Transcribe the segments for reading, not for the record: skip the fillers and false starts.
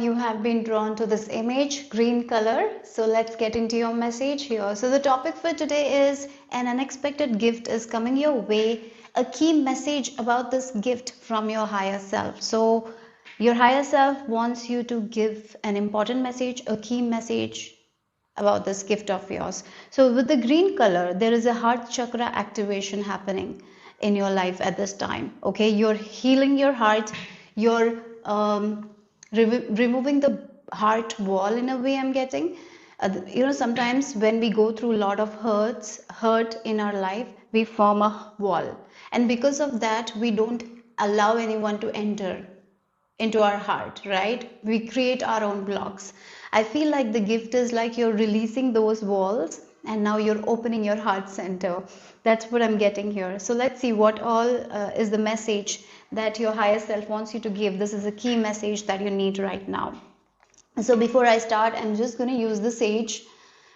you have been drawn to this image, green color. So let's get into your message here. So the topic for today is an unexpected gift is coming your way. A key message about this gift from your higher self. So your higher self wants you to give an important message, a key message about this gift of yours. So with the green color, there is a heart chakra activation happening in your life at this time. Okay, you're healing your heart, you're removing the heart wall in a way. I'm getting sometimes when we go through a lot of hurt in our life, we form a wall, and because of that we don't allow anyone to enter into our heart, right? We create our own blocks. I feel like the gift is like you're releasing those walls and now you're opening your heart center. That's what I'm getting here. So let's see what all is the message that your higher self wants you to give. This is a key message that you need right now. So before I start, I'm just going to use the sage.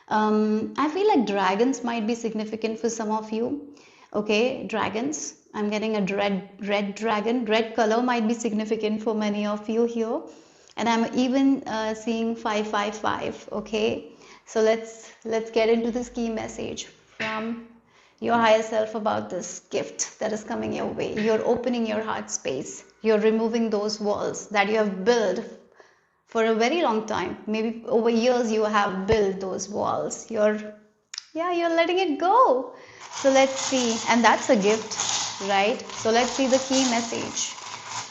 I feel like dragons might be significant for some of you. Okay, dragons. I'm getting a red dragon. Red color might be significant for many of you here. And I'm even seeing 555. Okay, so let's get into this key message from your higher self about this gift that is coming your way. You're opening your heart space. You're removing those walls that you have built for a very long time. Maybe over years you have built those walls. You're letting it go. So let's see, and that's a gift, right? So let's see the key message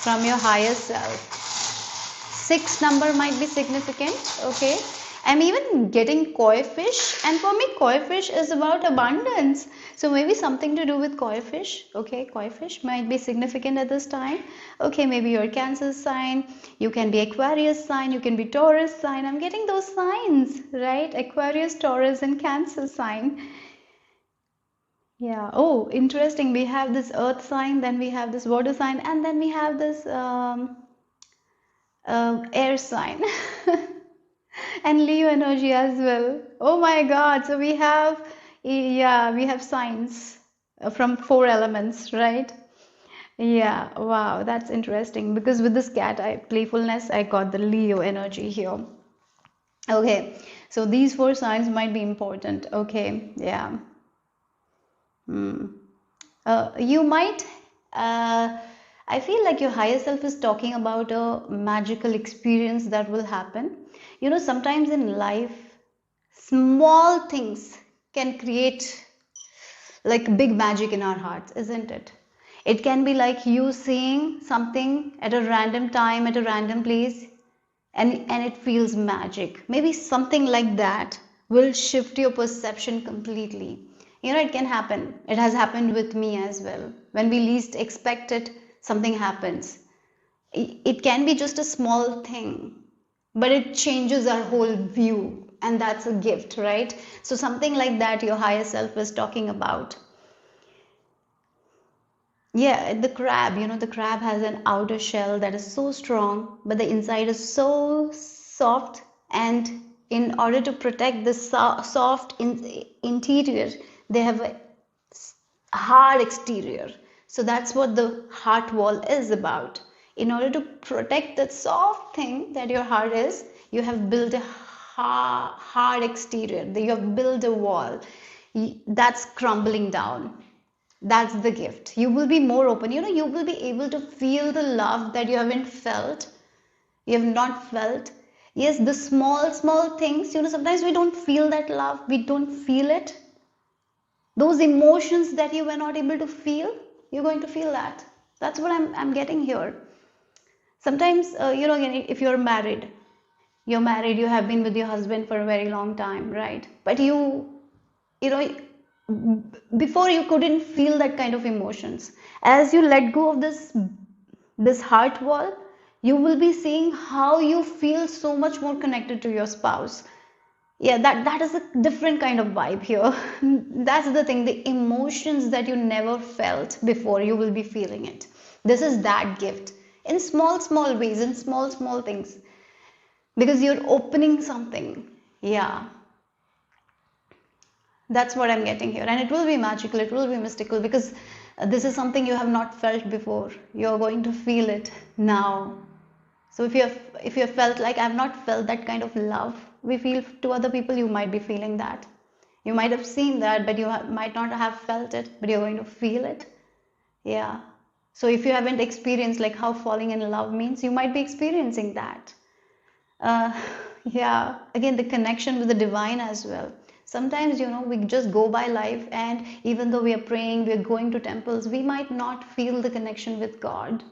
from your higher self. 6 number might be significant. Okay, I'm even getting koi fish, and for me koi fish is about abundance, so maybe something to do with koi fish. Okay, koi fish might be significant at this time. Okay, maybe you're Cancer sign, you can be Aquarius sign, you can be Taurus sign. I'm getting those signs, right? Aquarius, Taurus and Cancer sign. Yeah. Oh, interesting. We have this earth sign, then we have this water sign, and then we have this air sign and Leo energy as well. Oh my God. So we have, yeah, we have signs from 4 elements, right? Yeah. Wow. That's interesting because with this cat playfulness, I got the Leo energy here. Okay. So these 4 signs might be important. Okay. Yeah. You might, I feel like your higher self is talking about a magical experience that will happen. Sometimes in life, small things can create like big magic in our hearts, isn't it? It can be like you seeing something at a random time, at a random place, and it feels magic. Maybe something like that will shift your perception completely. It can happen. It has happened with me as well. When we least expect it, something happens. It can be just a small thing, but it changes our whole view, and that's a gift, right? So something like that your higher self is talking about. Yeah, the crab, the crab has an outer shell that is so strong, but the inside is so soft. And in order to protect the soft interior, they have a hard exterior. So that's what the heart wall is about. In order to protect that soft thing that your heart is, you have built a hard exterior. You have built a wall that's crumbling down. That's the gift. You will be more open. You will be able to feel the love that you haven't felt. You have not felt. Yes, the small things. Sometimes we don't feel that love. We don't feel it. Those emotions that you were not able to feel, you're going to feel that. That's what I'm getting here. Sometimes, if you're married, you have been with your husband for a very long time, right? But before you couldn't feel that kind of emotions. As you let go of this heart wall, you will be seeing how you feel so much more connected to your spouse. Yeah, that is a different kind of vibe here. That's the thing, the emotions that you never felt before, you will be feeling it. This is that gift in small ways, in small things, because you're opening something. Yeah, that's what I'm getting here, and it will be magical, it will be mystical, because this is something you have not felt before. You're going to feel it now. So if you have felt like I've not felt that kind of love we feel to other people, you might be feeling that. You might have seen that, but you might not have felt it, but you're going to feel it. Yeah. So if you haven't experienced like how falling in love means, you might be experiencing that. Uh, yeah. Again, the connection with the divine as well. Sometimes, we just go by life, and even though we are praying, we are going to temples, we might not feel the connection with God.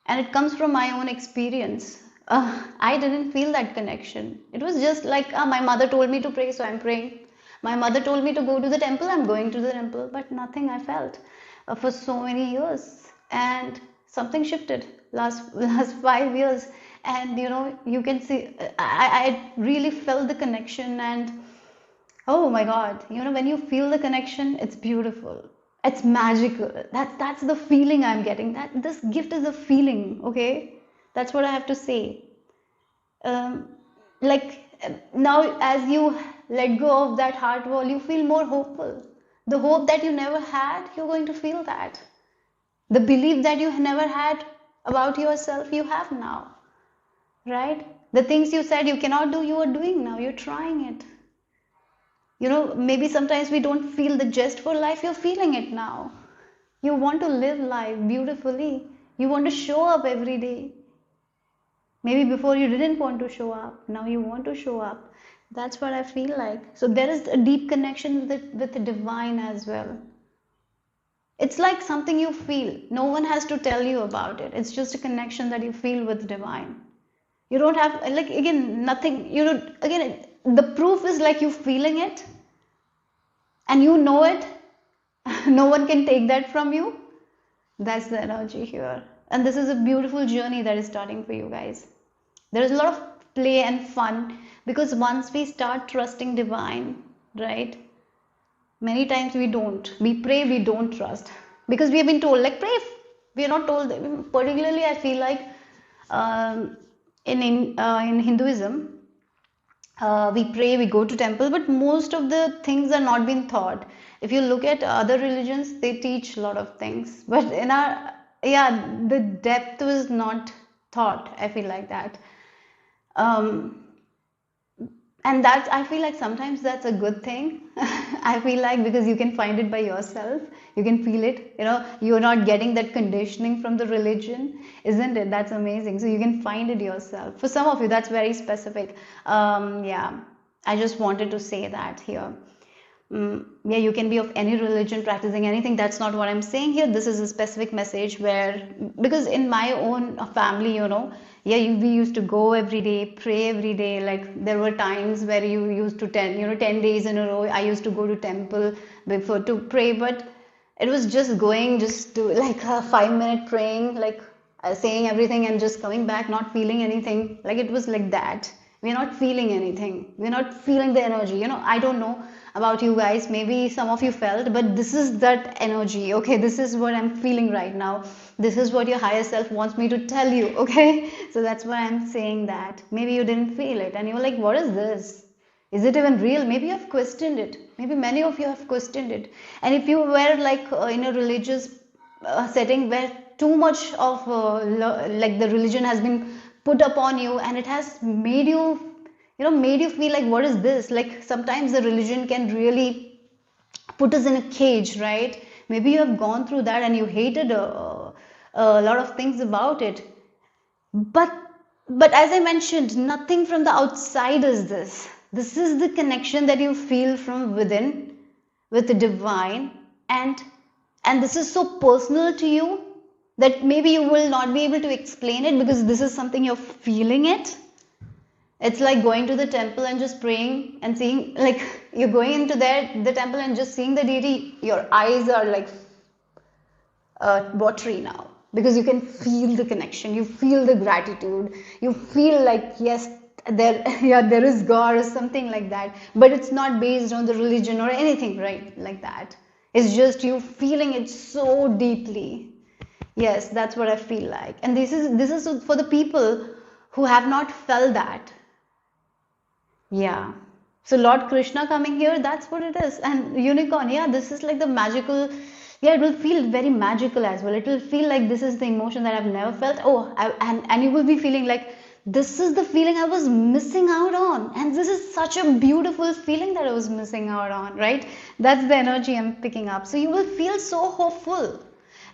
And it comes from my own experience. I didn't feel that connection. It was just like my mother told me to pray, so I'm praying. My mother told me to go to the temple, I'm going to the temple, but nothing I felt for so many years. And something shifted last 5 years, and you can see I really felt the connection. And oh my God, when you feel the connection, it's beautiful. It's magical. That's the feeling I'm getting. That this gift is a feeling, okay? That's what I have to say. Um, like now, as you let go of that heart wall, you feel more hopeful. The hope that you never had, you're going to feel that. The belief that you never had about yourself, you have now, right? The things you said you cannot do, you are doing now. You're trying it. Maybe sometimes we don't feel the zest for life, you're feeling it now. You want to live life beautifully. You want to show up every day. Maybe before you didn't want to show up, now you want to show up. That's what I feel like. So there is a deep connection with the divine as well. It's like something you feel. No one has to tell you about it. It's just a connection that you feel with divine. You don't have, like, again, nothing, again, the proof is like you feeling it and you know it. No one can take that from you. That's the energy here. And this is a beautiful journey that is starting for you guys. There is a lot of play and fun, because once we start trusting divine, right? Many times we don't. We pray, we don't trust. Because we have been told, like, pray. We are not told. Particularly, I feel like in Hinduism, we pray, we go to temple, but most of the things are not being taught. If you look at other religions, they teach a lot of things, but in our, yeah, the depth was not taught. I feel like that. um, and that's, I feel like sometimes that's a good thing. I feel like, because you can find it by yourself, you can feel it, you're not getting that conditioning from the religion, isn't it? That's amazing. So you can find it yourself. For some of you, that's very specific. Yeah, I just wanted to say that here. Yeah, you can be of any religion, practicing anything. That's not what I'm saying here. This is a specific message where, because in my own family, yeah, we used to go every day, pray every day. Like, there were times where you used to 10 days in a row, I used to go to temple before to pray, but it was just going, just to like a 5 minute praying, like saying everything and just coming back, not feeling anything. Like, it was like that. We're not feeling anything. We're not feeling the energy. I don't know about you guys. Maybe some of you felt, but this is that energy. Okay, this is what I'm feeling right now. This is what your higher self wants me to tell you. Okay, so that's why I'm saying that. Maybe you didn't feel it and you're like, what is this? Is it even real? Maybe you have questioned it. Maybe many of you have questioned it. And if you were like in a religious setting where too much of like the religion has been put upon you, and it has made you, made you feel like, what is this? Like, sometimes the religion can really put us in a cage, right? Maybe you have gone through that and you hated a lot of things about it. But as I mentioned, nothing from the outside is this. This is the connection that you feel from within with the divine, and this is so personal to you that maybe you will not be able to explain it, because this is something you're feeling it. It's like going to the temple and just praying and seeing, like, you're going into the temple and just seeing the deity. Your eyes are like watery now, because you can feel the connection, you feel the gratitude, you feel like, yes, there, yeah, there is God or something like that. But it's not based on the religion or anything, right? Like that. It's just you feeling it so deeply. Yes, that's what I feel like. And this is for the people who have not felt that. Yeah. So Lord Krishna coming here, that's what it is. And unicorn, yeah, this is like the magical Yeah, it will feel very magical as well. It will feel like this is the emotion that I've never felt. Oh, and you will be feeling like this is the feeling I was missing out on, and this is such a beautiful feeling that I was missing out on, right? That's the energy I'm picking up. So you will feel so hopeful.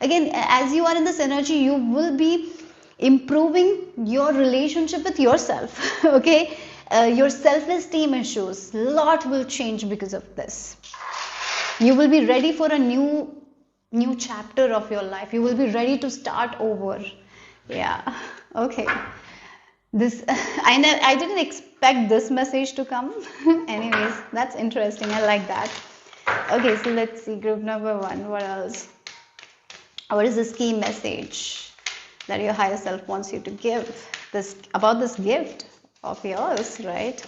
Again, as you are in this energy, you will be improving your relationship with yourself. Okay, your self-esteem issues, lot will change because of this. You will be ready for a new chapter of your life. You will be ready to start over. Yeah. Okay. This I didn't expect this message to come. Anyways, that's interesting. I like that. Okay, so let's see group number 1. What else? What is this key message that your higher self wants you to give this about this gift of yours, right?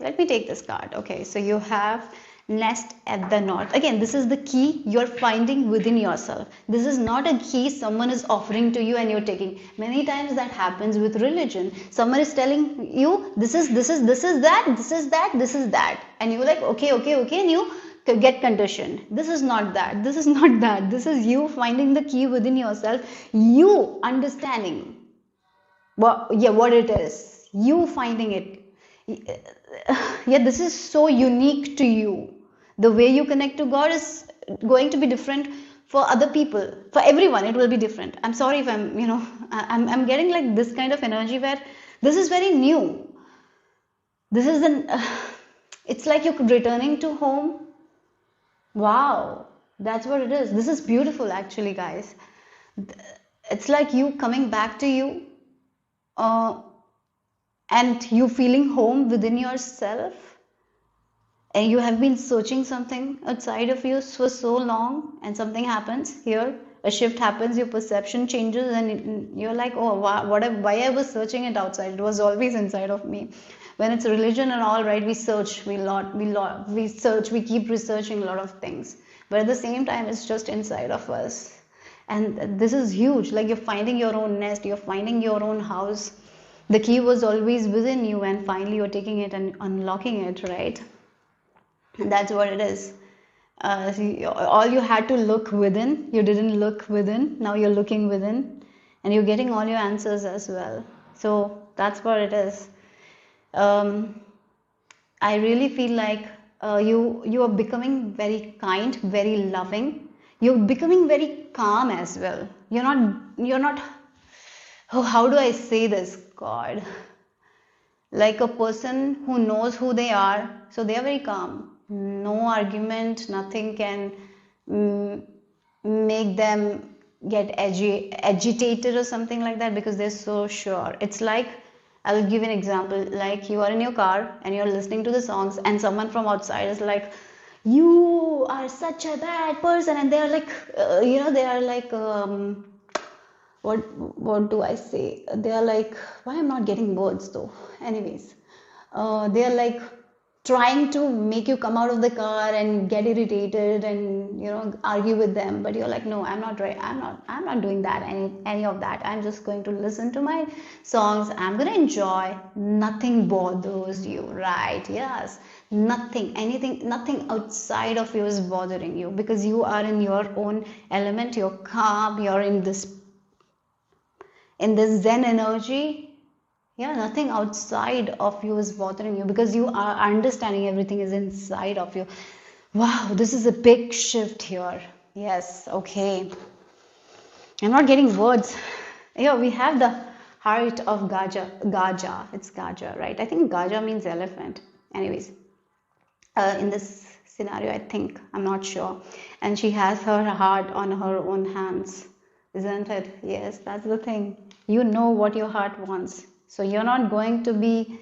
Let me take this card. Okay, so you have nest at the north. Again, this is the key you're finding within yourself. This is not a key someone is offering to you and you're taking. Many times that happens with religion. Someone is telling you this is that, and you're like okay, and you get conditioned. This is not that. This is not that. This is you finding the key within yourself. You understanding what it is. You finding it. Yeah, this is so unique to you. The way you connect to God is going to be different for other people. For everyone it will be different. I'm sorry if I'm I'm getting like this kind of energy where this is very new. This is it's like you're returning to home. Wow, that's what it is. This is beautiful actually, guys. It's like you coming back to you, and you feeling home within yourself, and you have been searching something outside of you for so long, and something happens here, a shift happens, your perception changes, and you're like, oh, why I was searching it outside, it was always inside of me. When it's religion and all, right, we search, we search, we keep researching a lot of things, but at the same time it's just inside of us. And this is huge, like you're finding your own nest, you're finding your own house. The key was always within you, and finally you're taking it and unlocking it, right? And that's what it is. All you had to look within, you didn't look within, now you're looking within, and you're getting all your answers as well. So that's what it is. I really feel like you are becoming very kind, very loving. You're becoming very calm as well. You're not, oh, how do I say this, God? Like a person who knows who they are, so they are very calm. No argument, nothing can make them get agitated or something like that, because they're so sure. It's like, I'll give an example, like you are in your car and you're listening to the songs, and someone from outside is like, you are such a bad person, and they are like, they are like, what do I say? They are like, why I'm not getting words though. Anyways, they are like trying to make you come out of the car and get irritated and argue with them, but you're like, no, I'm not right. I'm not doing that, any of that. I'm just going to listen to my songs. I'm going to enjoy. Nothing bothers you, right? Yes. Nothing outside of you is bothering you, because you are in your own element. You're calm. You're in this Zen energy. Yeah, nothing outside of you is bothering you, because you are understanding everything is inside of you. Wow, this is a big shift here. Yes, okay. I'm not getting words. Yeah, we have the heart of Gaja. It's Gaja, right? I think Gaja means elephant. Anyways, in this scenario, I think, I'm not sure. And she has her heart on her own hands, isn't it? Yes, that's the thing. You know what your heart wants. So you're not going to be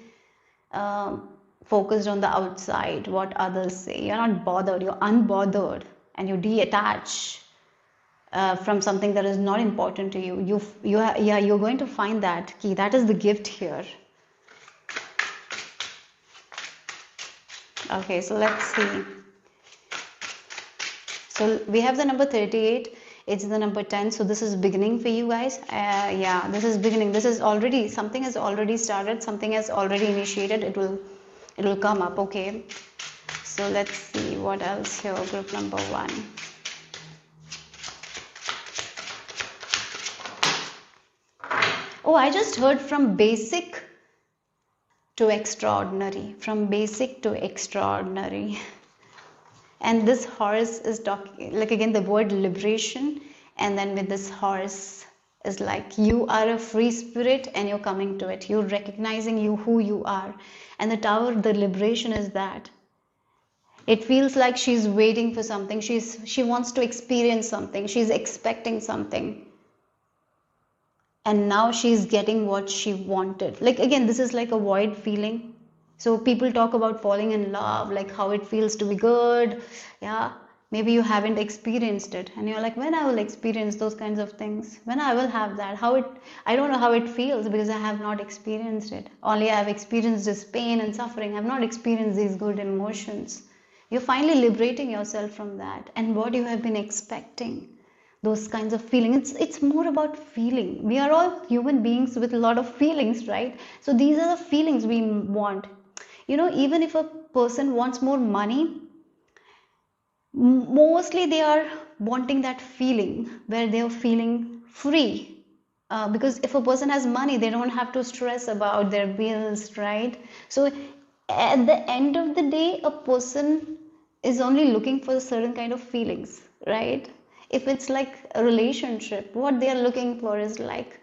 focused on the outside, what others say. You're not bothered. You're unbothered, and you detach from something that is not important to you. You're going to find that key. That is the gift here. Okay, so let's see. So we have the number 38. It's the number 10. So this is beginning for you guys. Yeah, this is beginning. This is already, something has already started. Something has already initiated. It will come up. Okay. So let's see what else here. Group number 1. Oh, I just heard from basic to extraordinary, from basic to extraordinary. And this horse is talking, like again, the word liberation. And then with this horse is like you are a free spirit and you're coming to it. You're recognizing you who you are. And the tower, the liberation is that. It feels like she's waiting for something. She wants to experience something. She's expecting something. And now she's getting what she wanted. Like again, this is like a void feeling. So people talk about falling in love, like how it feels to be good. Yeah, maybe you haven't experienced it and you're like, when I will experience those kinds of things, when I will have that, how it, I don't know how it feels because I have not experienced it. Only I have experienced this pain and suffering. I've not experienced these good emotions. You're finally liberating yourself from that and what you have been expecting, those kinds of feelings. It's more about feeling. We are all human beings with a lot of feelings, right? So these are the feelings we want. You know, even if a person wants more money, mostly they are wanting that feeling where they are feeling free. Because if a person has money, they don't have to stress about their bills, right? So at the end of the day, a person is only looking for a certain kind of feelings, right? If it's like a relationship, what they are looking for is like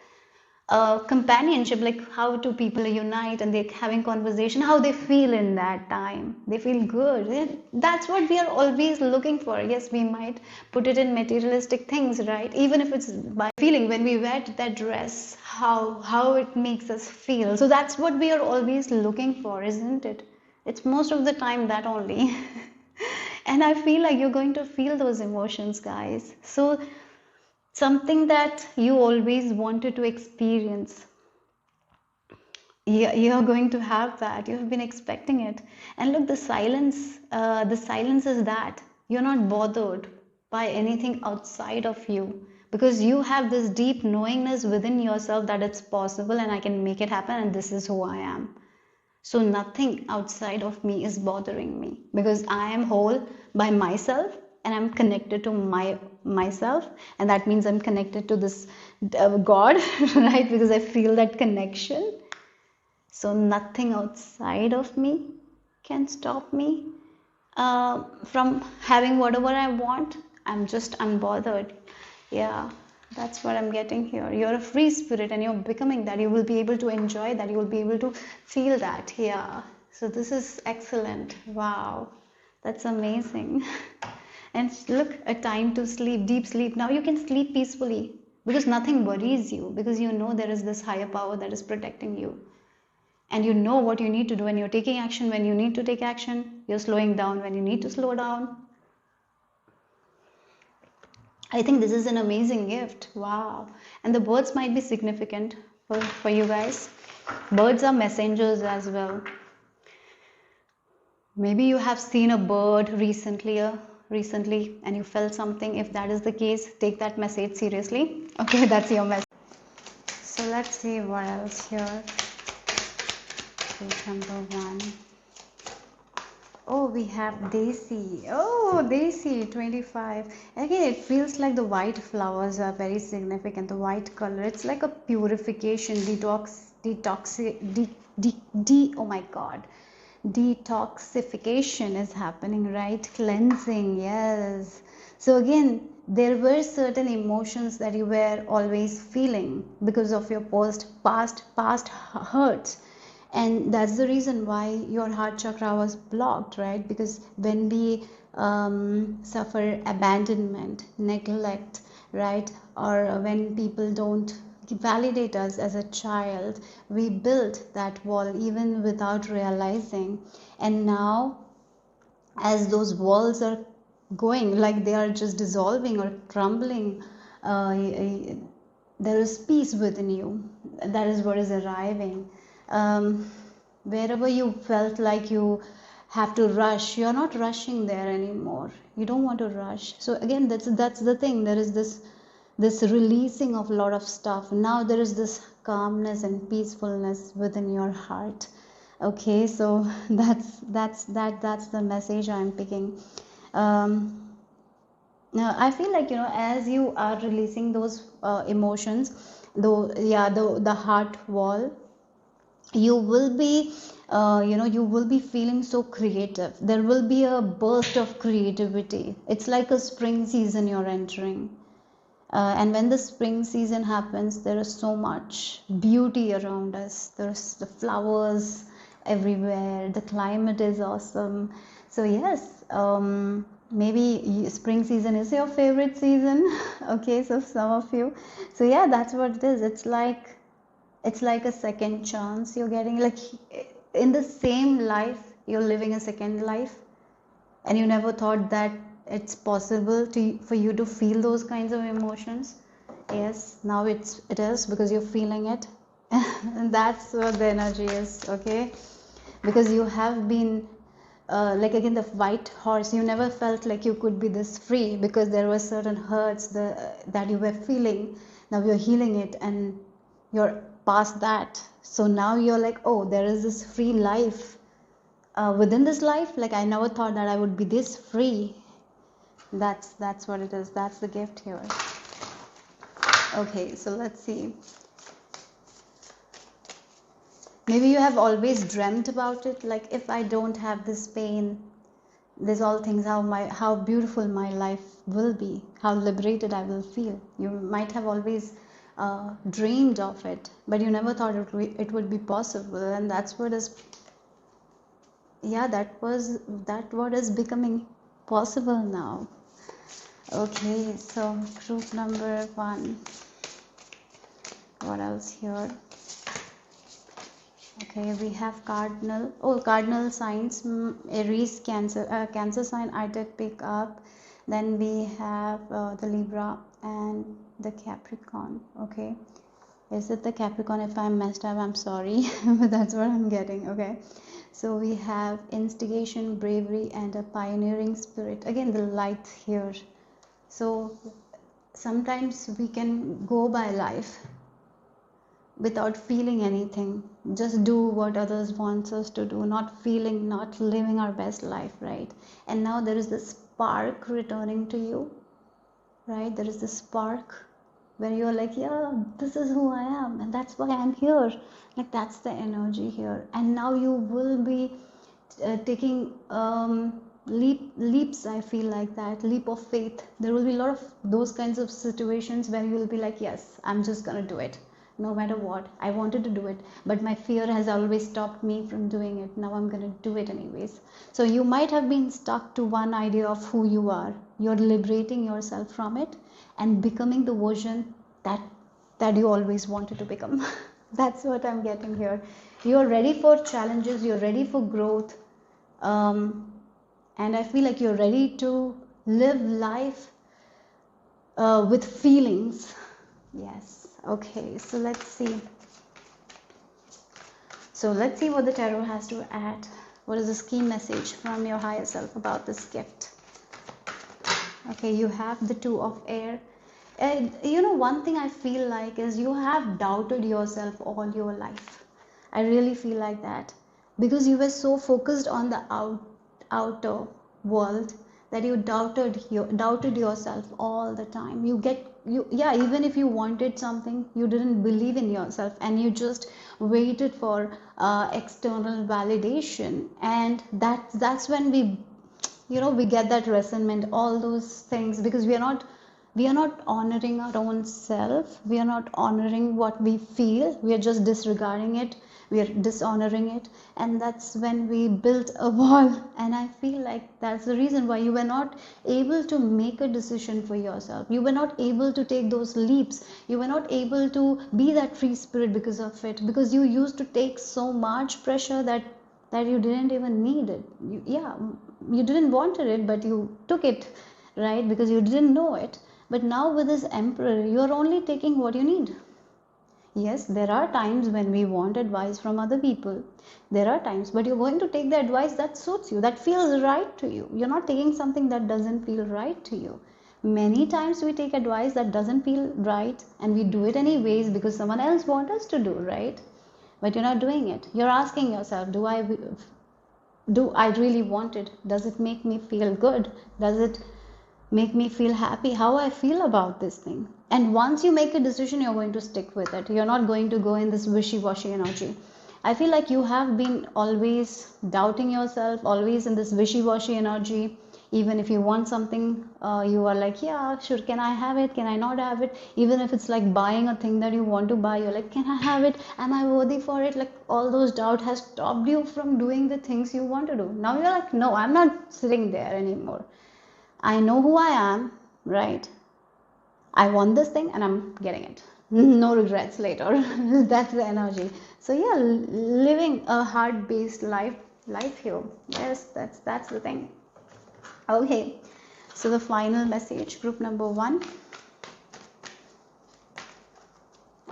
companionship, like how two people unite and they're having conversation, how they feel in that time. They feel good. That's what we are always looking for. Yes, we might put it in materialistic things, right? Even if it's by feeling when we wear that dress, how it makes us feel. So that's what we are always looking for, isn't it? It's most of the time that only. And I feel like you're going to feel those emotions, guys. So something that you always wanted to experience, you're going to have that. You have been expecting it. And look, the silence is that you're not bothered by anything outside of you because you have this deep knowingness within yourself that it's possible and I can make it happen and this is who I am. So nothing outside of me is bothering me because I am whole by myself and I'm connected to myself, and that means I'm connected to this God, right? Because I feel that connection. So nothing outside of me can stop me from having whatever I want. I'm just unbothered. Yeah, that's what I'm getting here. You're a free spirit and you're becoming that. You will be able to enjoy that. You will be able to feel that. Yeah. So this is excellent. Wow. That's amazing. And look, a time to sleep, deep sleep. Now you can sleep peacefully because nothing worries you, because you know there is this higher power that is protecting you. And you know what you need to do, and you're taking action when you need to take action. You're slowing down when you need to slow down. I think this is an amazing gift. Wow. And the birds might be significant for you guys. Birds are messengers as well. Maybe you have seen a bird recently and you felt something. If that is the case, take that message seriously. Okay, that's your message. So let's see what else here. Page number 1. Oh, we have Desi. Oh, Desi 25. Again, it feels like the white flowers are very significant. The white color. It's like a purification, oh my God. Detoxification is happening, right? Cleansing, yes. So again, there were certain emotions that you were always feeling because of your past hurts, and that's the reason why your heart chakra was blocked, right? Because when we suffer abandonment, neglect, right, or when people don't validate us as a child, we built that wall even without realizing. And now as those walls are going, like they are just dissolving or crumbling, there is peace within you. That is what is arriving. Wherever you felt like you have to rush, you're not rushing there anymore. You don't want to rush. So again, that's the thing. There is this releasing of a lot of stuff. Now there is this calmness and peacefulness within your heart. Okay, so that's the message I'm picking. I feel like, as you are releasing those emotions, though, yeah, the heart wall, you will be, you will be feeling so creative. There will be a burst of creativity. It's like a spring season you're entering. And when the spring season happens, there is so much beauty around us. There's the flowers everywhere. The climate is awesome. So yes, maybe spring season is your favorite season. Okay, so some of you. So yeah, that's what it is. It's like a second chance you're getting. Like in the same life, you're living a second life, and you never thought that it's possible for you to feel those kinds of emotions. Yes, now it is, because you're feeling it. And that's what the energy is. Okay, because you have been, like again, the white horse, you never felt like you could be this free, because there were certain hurts that you were feeling. Now you're healing it, and you're past that. So now you're like, oh, there is this free life within this life. Like, I never thought that I would be this free. That's what it is. That's the gift here. Okay, so let's see. Maybe you have always dreamt about it, like, if I don't have this pain, these all things, how beautiful my life will be, how liberated I will feel. You might have always dreamed of it, but you never thought it would be possible. And that's what is, yeah, that what is becoming possible now. Okay, so group number 1. What else here? Okay, we have cardinal signs. Aries, Cancer sign I did pick up. Then we have the Libra and the Capricorn. Okay, is it the Capricorn? If I'm messed up, I'm sorry, but that's what I'm getting. Okay, so we have instigation, bravery, and a pioneering spirit. Again, the light here. So sometimes we can go by life without feeling anything, just do what others want us to do, not feeling, not living our best life, right? And now there is this spark returning to you, right? There is this spark where you're like, yeah, this is who I am, and that's why I'm here. Like, that's the energy here. And now you will be taking leaps. I feel like that leap of faith. There will be a lot of those kinds of situations where you will be like, yes, I'm just gonna do it, no matter what. I wanted to do it, but my fear has always stopped me from doing it. Now I'm gonna do it anyways. So you might have been stuck to one idea of who you are. You're liberating yourself from it and becoming the version that you always wanted to become. That's what I'm getting here. You're ready for challenges, you're ready for growth, and I feel like you're ready to live life with feelings. Yes. Okay, so let's see. What the tarot has to add. What is this key message from your higher self about this gift? Okay, you have the 2 of air. And one thing I feel like is you have doubted yourself all your life. I really feel like that, because you were so focused on the outer world that you doubted yourself all the time. Yeah, even if you wanted something, you didn't believe in yourself, and you just waited for external validation. And that's when we get that resentment, all those things, because we are not honoring our own self. We are not honoring what we feel. We are just disregarding it. We are dishonoring it. And that's when we built a wall. And I feel like that's the reason why you were not able to make a decision for yourself. You were not able to take those leaps. You were not able to be that free spirit because of it. Because you used to take so much pressure that you didn't even need it. You didn't want it, but you took it, right? Because you didn't know it. But now with this emperor, you are only taking what you need. Yes, there are times when we want advice from other people. There are times, but you're going to take the advice that suits you, that feels right to you. You're not taking something that doesn't feel right to you. Many times we take advice that doesn't feel right, and we do it anyways because someone else wants us to do, right? But you're not doing it. You're asking yourself, do I really want it? Does it make me feel good? Does it make me feel happy, how I feel about this thing. And once you make a decision, you're going to stick with it. You're not going to go in this wishy-washy energy. I feel like you have been always doubting yourself, always in this wishy-washy energy. Even if you want something, you are like, yeah, sure, can I have it, can I not have it? Even if it's like buying a thing that you want to buy, you're like, can I have it, am I worthy for it? Like, all those doubt has stopped you from doing the things you want to do. Now you're like, no, I'm not sitting there anymore. I know who I am, right? I want this thing and I'm getting it. No regrets later. That's the energy. So yeah, living a heart-based life here. Yes, that's the thing. Okay. So the final message, group number 1.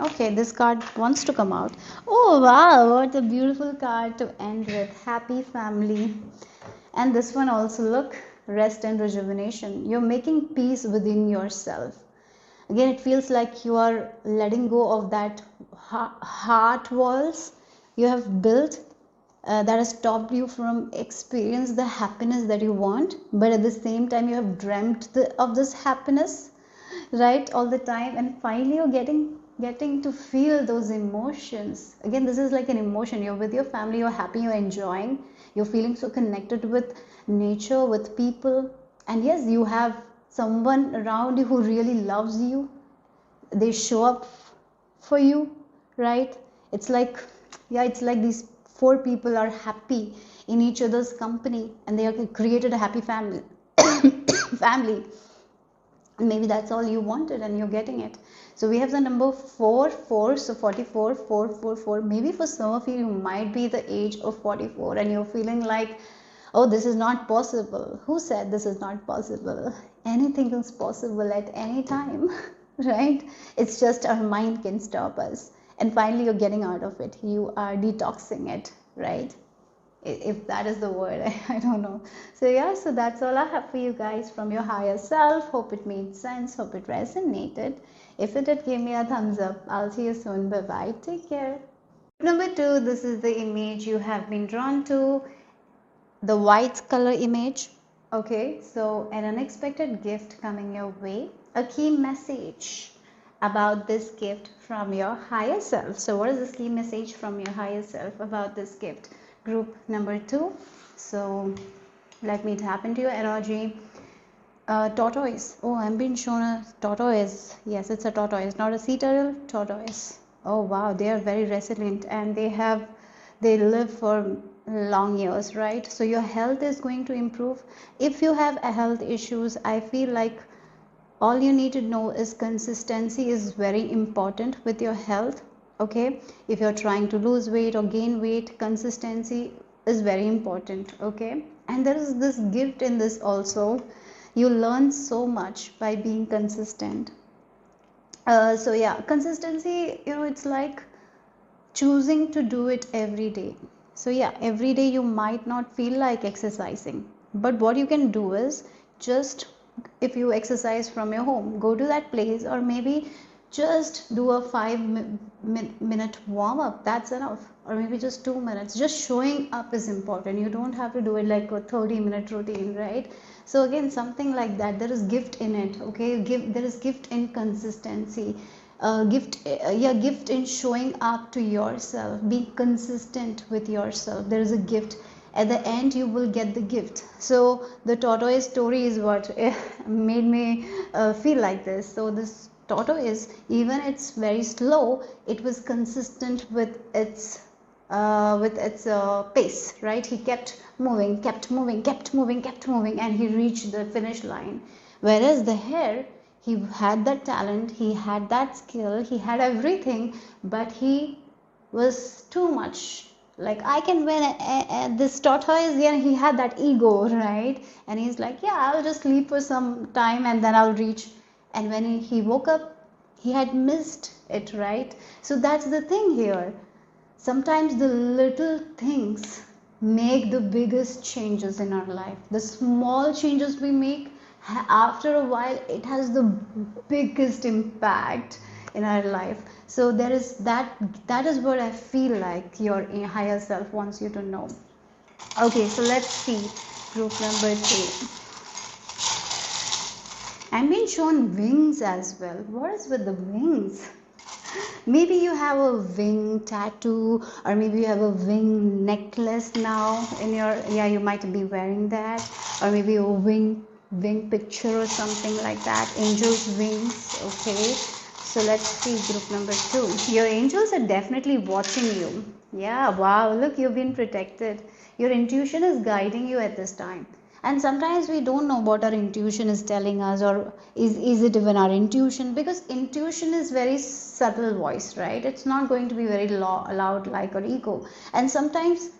Okay, this card wants to come out. Oh wow, what a beautiful card to end with. Happy family. And this one also, look, rest and rejuvenation. You're making peace within yourself. Again, it feels like you are letting go of that heart walls you have built that has stopped you from experience the happiness that you want, but at the same time you have dreamt of this happiness, right, all the time, and finally you're getting to feel those emotions. Again, this is like an emotion. You're with your family, you're happy, you're enjoying, you're feeling so connected with nature, with people, and yes, you have someone around you who really loves you. They show up for you, right? It's like, yeah, it's like these 4 people are happy in each other's company and they have created a happy family. Family. Maybe that's all you wanted and you're getting it. So we have the number 4, so 44, 444. Maybe for some of you, you might be the age of 44 and you're feeling like, oh, this is not possible. Who said this is not possible? Anything is possible at any time, right? It's just our mind can stop us. And finally, you're getting out of it. You are detoxing it, right? If that is the word, I don't know. So yeah, so that's all I have for you guys from your higher self. Hope it made sense, hope it resonated. If it did, give me a thumbs up. I'll see you soon. Bye bye, take care. Number 2, this is the image you have been drawn to, the white color image. Okay, so an unexpected gift coming your way, a key message about this gift from your higher self. So what is this key message from your higher self about this gift? Group number 2. So let me tap into your energy. Tortoise. Oh, I'm being shown a tortoise. Yes, it's a tortoise, not a sea turtle. Tortoise. Oh wow, they are very resilient and they live for long years, right? So your health is going to improve. If you have a health issues, I feel like all you need to know is consistency is very important with your health. Okay, if you're trying to lose weight or gain weight, consistency is very important. Okay, and there is this gift in this also. You learn so much by being consistent. So yeah, consistency, it's like choosing to do it every day. So yeah, every day you might not feel like exercising, but what you can do is just, if you exercise from your home, go to that place, or maybe just do a 5-minute warm up. That's enough. Or maybe just 2 minutes. Just showing up is important. You don't have to do it like a 30-minute routine, right? So again, something like that. There is gift in it. Okay, there is gift in consistency. Gift in showing up to yourself, being consistent with yourself. There is a gift. At the end you will get the gift. So the tortoise story is what made me feel like this. So this tortoise, even it's very slow, it was consistent with its pace, right? He kept moving, and he reached the finish line. Whereas the hare, he had that talent, he had that skill, he had everything, but he was too much like, I can win. This tortoise, yeah, he had that ego, right? And he's like, yeah, I'll just sleep for some time and then I'll reach. And when he woke up, he had missed it, right? So that's the thing here. Sometimes the little things make the biggest changes in our life. The small changes we make, after a while, it has the biggest impact in our life. So there is that is what I feel like your higher self wants you to know. Okay, so let's see group number 3. I'm being shown wings as well. What is with the wings? Maybe you have a wing tattoo, or maybe you have a wing necklace now in your, yeah, you might be wearing that, or maybe a wing picture or something like that. Angels wings. Okay, so let's see group number 2. Your angels are definitely watching you. Yeah, wow, look, you've been protected. Your intuition is guiding you at this time. And sometimes we don't know what our intuition is telling us, or is it even our intuition, because intuition is very subtle voice, right? It's not going to be very loud like our ego. And sometimes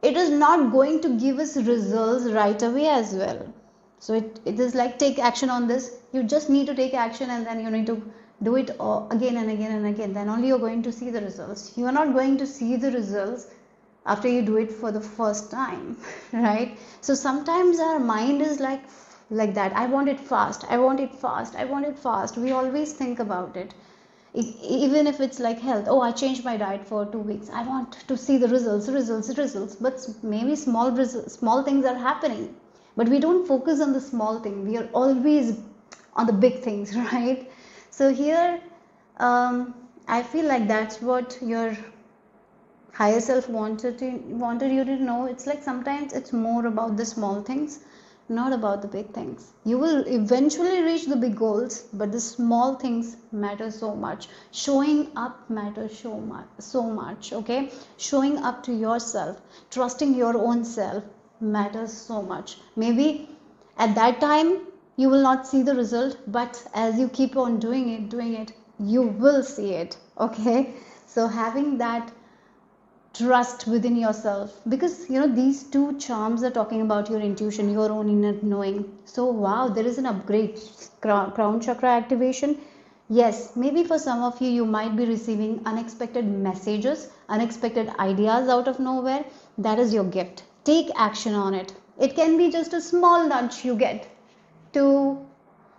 it is not going to give us results right away as well. So it is like, take action on this. You just need to take action, and then you need to do it again and again and again. Then only you're going to see the results. You are not going to see the results after you do it for the first time. Right? So sometimes our mind is like that. I want it fast, I want it fast, I want it fast. We always think about it. Even if it's like health, oh, I changed my diet for 2 weeks, I want to see the results. But maybe small things are happening, but we don't focus on the small thing. We are always on the big things. Right? So here, I feel like that's what your higher self wanted you to know. It's like sometimes it's more about the small things, not about the big things. You will eventually reach the big goals, but the small things matter so much. Showing up matters so much. Okay, showing up to yourself, trusting your own self matters so much. Maybe at that time you will not see the result, but as you keep on doing it, you will see it. Okay, so having that trust within yourself, because these two charms are talking about your intuition, your own inner knowing. So wow, there is an upgrade, crown chakra activation. Yes, maybe for some of you, you might be receiving unexpected messages, unexpected ideas out of nowhere. That is your gift. Take action on it. It can be just a small nudge you get to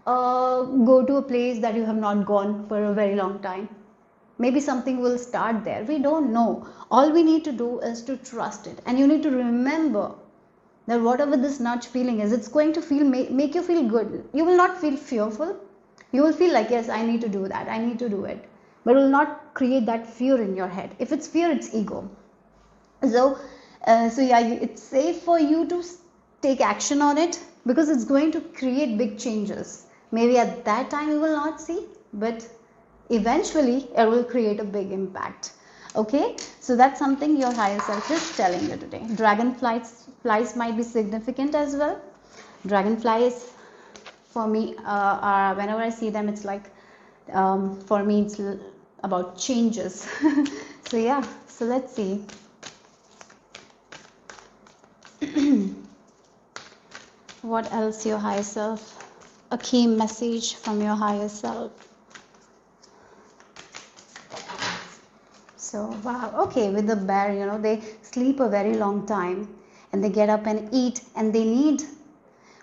go to a place that you have not gone for a very long time. Maybe something will start there. We don't know. All we need to do is to trust it. And you need to remember that whatever this nudge feeling is, it's going to make you feel good. You will not feel fearful. You will feel like, yes, I need to do that, I need to do it. But it will not create that fear in your head. If it's fear, it's ego. So yeah, it's safe for you to take action on it, because it's going to create big changes. Maybe at that time you will not see, but eventually it will create a big impact. Okay, so that's something your higher self is telling you today. Dragonflies might be significant as well. Dragonflies, for me, whenever I see them, it's like, for me, it's about changes. So yeah, so let's see. What else your higher self? A key message from your higher self. So wow, okay, with the bear, they sleep a very long time, and they get up and eat, and they need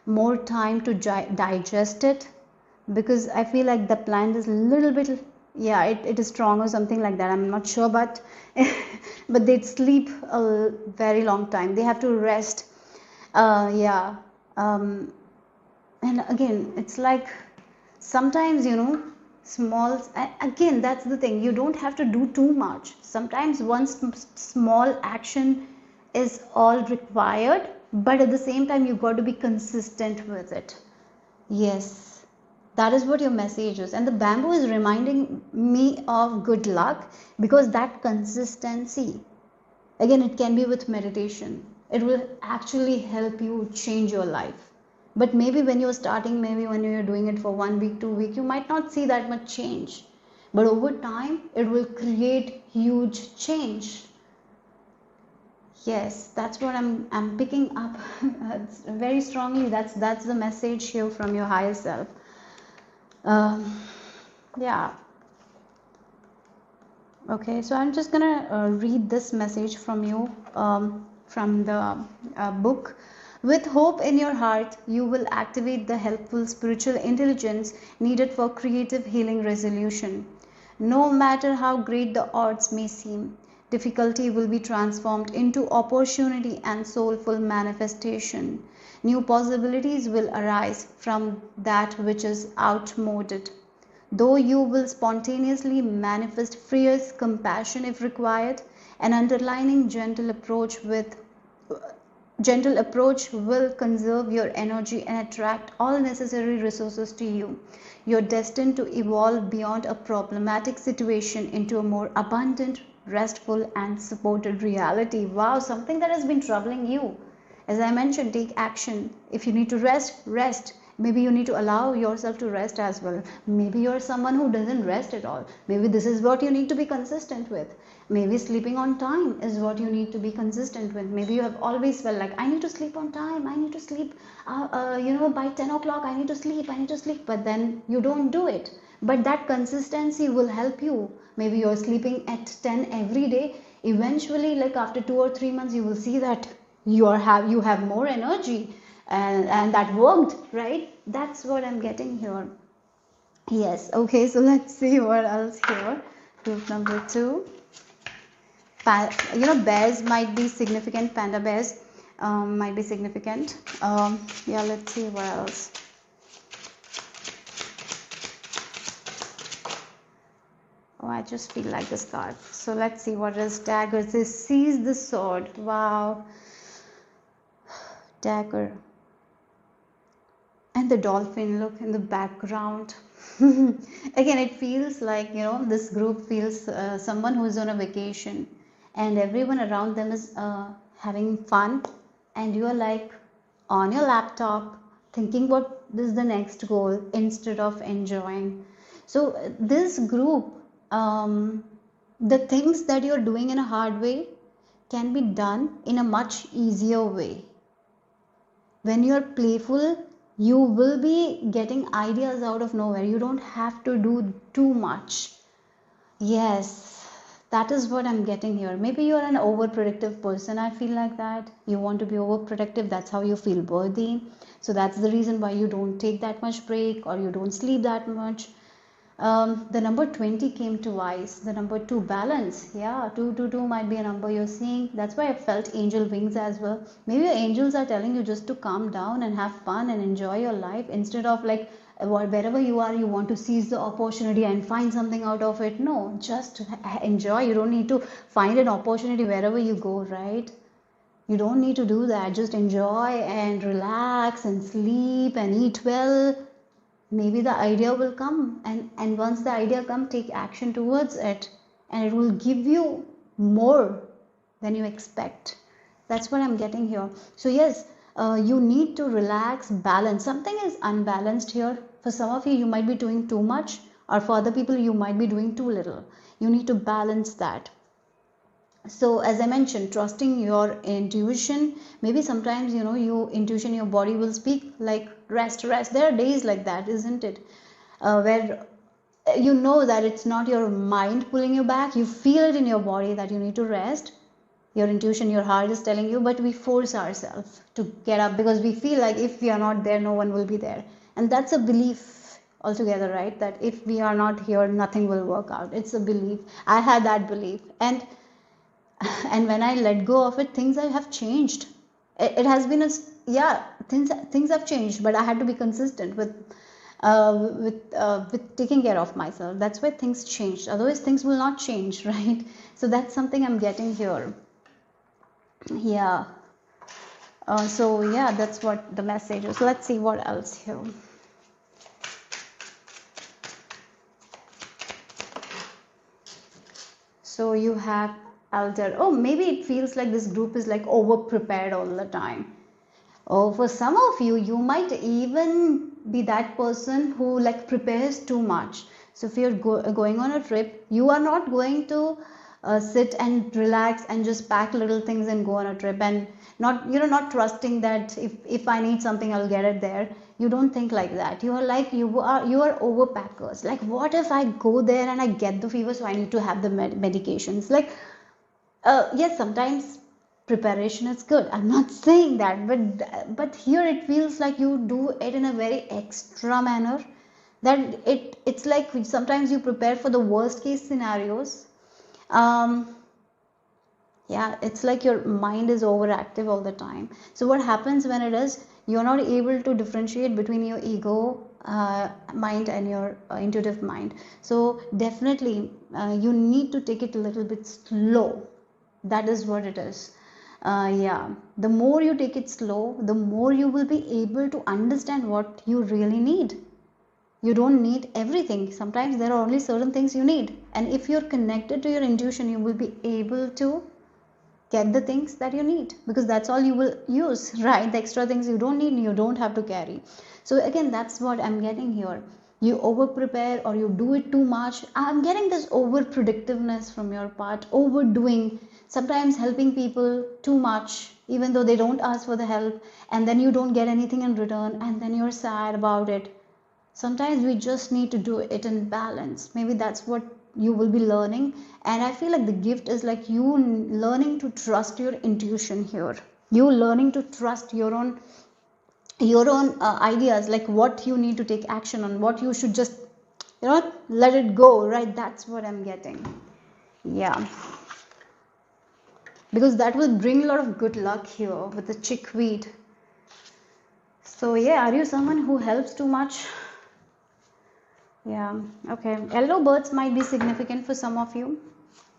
more time to digest it, because I feel like the plant is a little bit, yeah, it is strong or something like that. I'm not sure, but but they sleep a very long time. They have to rest. Yeah. And again, it's like sometimes, small, again, that's the thing. You don't have to do too much. Sometimes one small action is all required, but at the same time, you've got to be consistent with it. Yes, that is what your message is. And the bamboo is reminding me of good luck, because that consistency, again, it can be with meditation. It will actually help you change your life. But maybe when you're starting, maybe when you're doing it for 1 week, 2 weeks, you might not see that much change. But over time, it will create huge change. Yes, that's what I'm picking up very strongly. That's the message here from your higher self. Yeah. Okay, so I'm just gonna read this message from you, from the book. With hope in your heart, you will activate the helpful spiritual intelligence needed for creative healing resolution. No matter how great the odds may seem, Difficulty will be transformed into opportunity and soulful manifestation. New possibilities will arise from that which is outmoded. Though you will spontaneously manifest fierce compassion if required, an underlying gentle approach will conserve your energy and attract all necessary resources to you. You're destined to evolve beyond a problematic situation into a more abundant, restful, and supported reality. Wow, something that has been troubling you. As I mentioned, take action. If you need to rest, rest. Maybe you need to allow yourself to rest as well. Maybe you're someone who doesn't rest at all. Maybe this is what you need to be consistent with. Maybe sleeping on time is what you need to be consistent with. Maybe you have always felt like, I need to sleep on time. I need to sleep, by 10 o'clock, I need to sleep. I need to sleep. But then you don't do it. But that consistency will help you. Maybe you're sleeping at 10 every day. Eventually, like after 2 or 3 months, you will see that you have more energy, and that worked, right? That's what I'm getting here. Yes. Okay, so let's see what else here. Group number 2. Bears might be significant. Panda bears might be significant. Yeah, let's see what else. Oh, I just feel like this card. So let's see what is dagger. This seize the sword. Wow. Dagger. And the dolphin look in the background. Again, it feels like, this group feels someone who is on a vacation and everyone around them is having fun, and you are like on your laptop thinking what is the next goal instead of enjoying. So this group, the things that you're doing in a hard way can be done in a much easier way. When you're playful, you will be getting ideas out of nowhere. You don't have to do too much. Yes, that is what I'm getting here. Maybe you're an overprotective person. I feel like that. You want to be overprotective. That's how you feel worthy. So that's the reason why you don't take that much break or you don't sleep that much. The number 20 came twice. The number 2, balance. Yeah, 222 might be a number you're seeing. That's why I felt angel wings as well. Maybe your angels are telling you just to calm down and have fun and enjoy your life, instead of like wherever you are, you want to seize the opportunity and find something out of it. No, just enjoy. You don't need to find an opportunity wherever you go, right? You don't need to do that. Just enjoy and relax and sleep and eat well. Maybe the idea will come, and once the idea comes, take action towards it, and it will give you more than you expect. That's what I'm getting here. So yes, you need to relax, balance. Something is unbalanced here. For some of you, you might be doing too much, or for other people, you might be doing too little. You need to balance that. So as I mentioned, trusting your intuition. Maybe sometimes your intuition, your body will speak like rest. There are days like that, isn't it, where you know that it's not your mind pulling you back. You feel it in your body that you need to rest. Your intuition, your heart is telling you, but we force ourselves to get up because we feel like if we are not there, no one will be there. And that's a belief altogether, right? That if we are not here, nothing will work out. It's a belief. I had that belief, and when I let go of it, things have changed. It has been things have changed, but I had to be consistent with taking care of myself. That's why things changed. Otherwise, things will not change, right? So that's something I'm getting here. Yeah. So yeah, that's what the message is. Let's see what else here. So you have elder. Oh, maybe it feels like this group is like over prepared all the time. Oh, for some of you, you might even be that person who like prepares too much. So if you're going on a trip, you are not going to sit and relax and just pack little things and go on a trip, and not trusting that if I need something, I'll get it there. You don't think like that. You are overpackers. Like, what if I go there and I get the fever, so I need to have the medications? Like, yes, sometimes preparation is good. I'm not saying that, but here it feels like you do it in a very extra manner. That it's like sometimes you prepare for the worst case scenarios. Yeah, it's like your mind is overactive all the time. So what happens when it is, you're not able to differentiate between your ego mind and your intuitive mind. So definitely you need to take it a little bit slow. That is what it is. Yeah, the more you take it slow, the more you will be able to understand what you really need. You don't need everything. Sometimes there are only certain things you need, and if you're connected to your intuition, you will be able to get the things that you need, because that's all you will use, right? The extra things you don't need, you don't have to carry. So again, that's what I'm getting here. You over prepare or you do it too much. I'm getting this over predictiveness from your part, overdoing, sometimes helping people too much even though they don't ask for the help, and then you don't get anything in return, and then you're sad about it. Sometimes we just need to do it in balance. Maybe that's what you will be learning. And I feel like the gift is like you learning to trust your intuition here. You learning to trust your own ideas, like what you need to take action on, what you should just let it go, right? That's what I'm getting. Yeah, because that will bring a lot of good luck here with the chickweed. So yeah, are you someone who helps too much? Yeah, okay. Yellow birds might be significant for some of you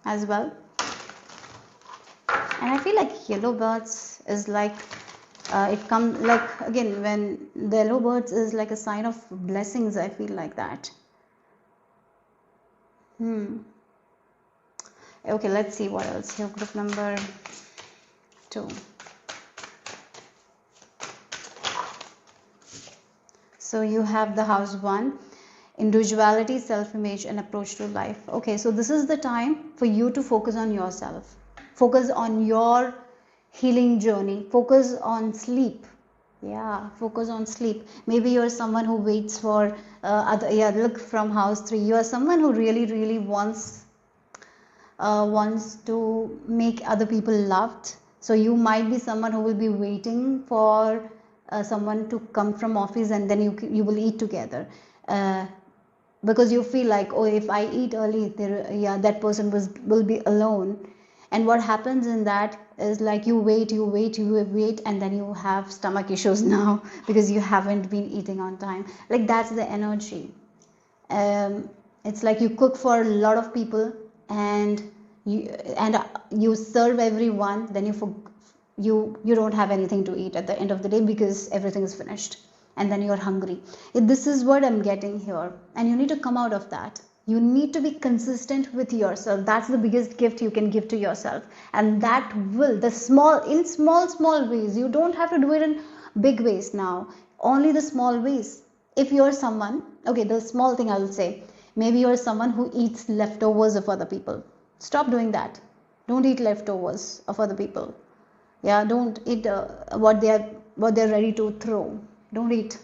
as well. And I feel like yellow birds is like, it comes like, again, when the yellow birds is like a sign of blessings, I feel like that. Okay, let's see what else here. Group number 2. So you have the house 1, individuality, self-image, and approach to life. Okay, so this is the time for you to focus on yourself, focus on your healing journey, focus on sleep. Yeah, focus on sleep. Maybe you're someone who waits for yeah, look, from house 3, you are someone who really wants to make other people loved. So you might be someone who will be waiting for someone to come from office, and then you will eat together, because you feel like, oh, if I eat early, yeah, that person will be alone. And what happens in that is like you wait, and then you have stomach issues now because you haven't been eating on time. Like that's the energy. It's like you cook for a lot of people, and you serve everyone, then you don't have anything to eat at the end of the day because everything is finished, and then you're hungry. This is what I'm getting here, and you need to come out of that. You need to be consistent with yourself. That's the biggest gift you can give to yourself, and that will, the small ways. You don't have to do it in big ways now, only the small ways. If you're someone, okay, the small thing I will say, maybe you're someone who eats leftovers of other people. Stop doing that. Don't eat leftovers of other people. Yeah, don't eat what they're ready to throw. Don't eat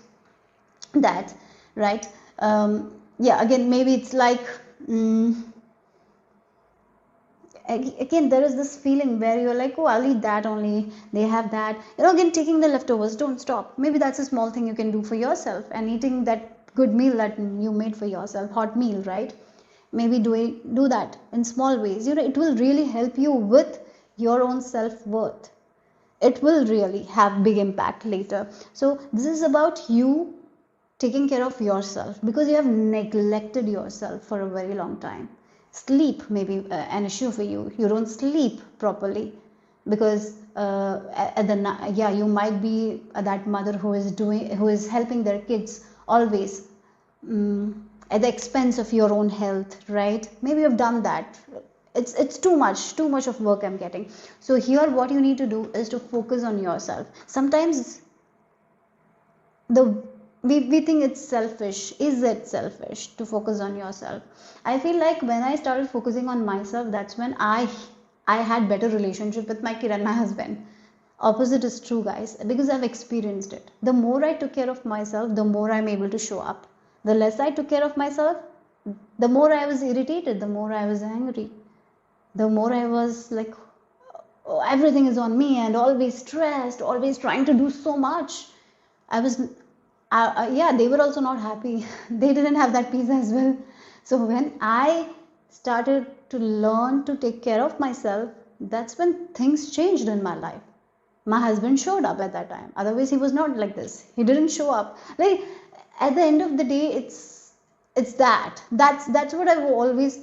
that, right? Yeah, again, maybe it's like, again, there is this feeling where you're like, oh, I'll eat that only, they have that, again, taking the leftovers. Don't stop. Maybe that's a small thing you can do for yourself, and eating that good meal that you made for yourself, hot meal, right? Maybe do that in small ways. It will really help you with your own self-worth. It will really have big impact later. So this is about you taking care of yourself, because you have neglected yourself for a very long time. Sleep may be an issue for you. You don't sleep properly because yeah, you might be that mother who is helping their kids always, at the expense of your own health, right? Maybe you've done that. It's too much of work I'm getting. So here what you need to do is to focus on yourself. Sometimes the we think it's selfish. Is it selfish to focus on yourself? I feel like when I started focusing on myself, that's when I had better relationship with my kid and my husband. Opposite is true, guys, because I've experienced it. The more I took care of myself, the more I'm able to show up. The less I took care of myself, the more I was irritated, the more I was angry, the more I was like, oh, everything is on me, and always stressed, always trying to do so much. I was, yeah, they were also not happy. They didn't have that peace as well. So when I started to learn to take care of myself, That's when things changed in my life. My husband showed up at that time. Otherwise, he was not like this. He didn't show up. Like at the end of the day, it's that's what I will always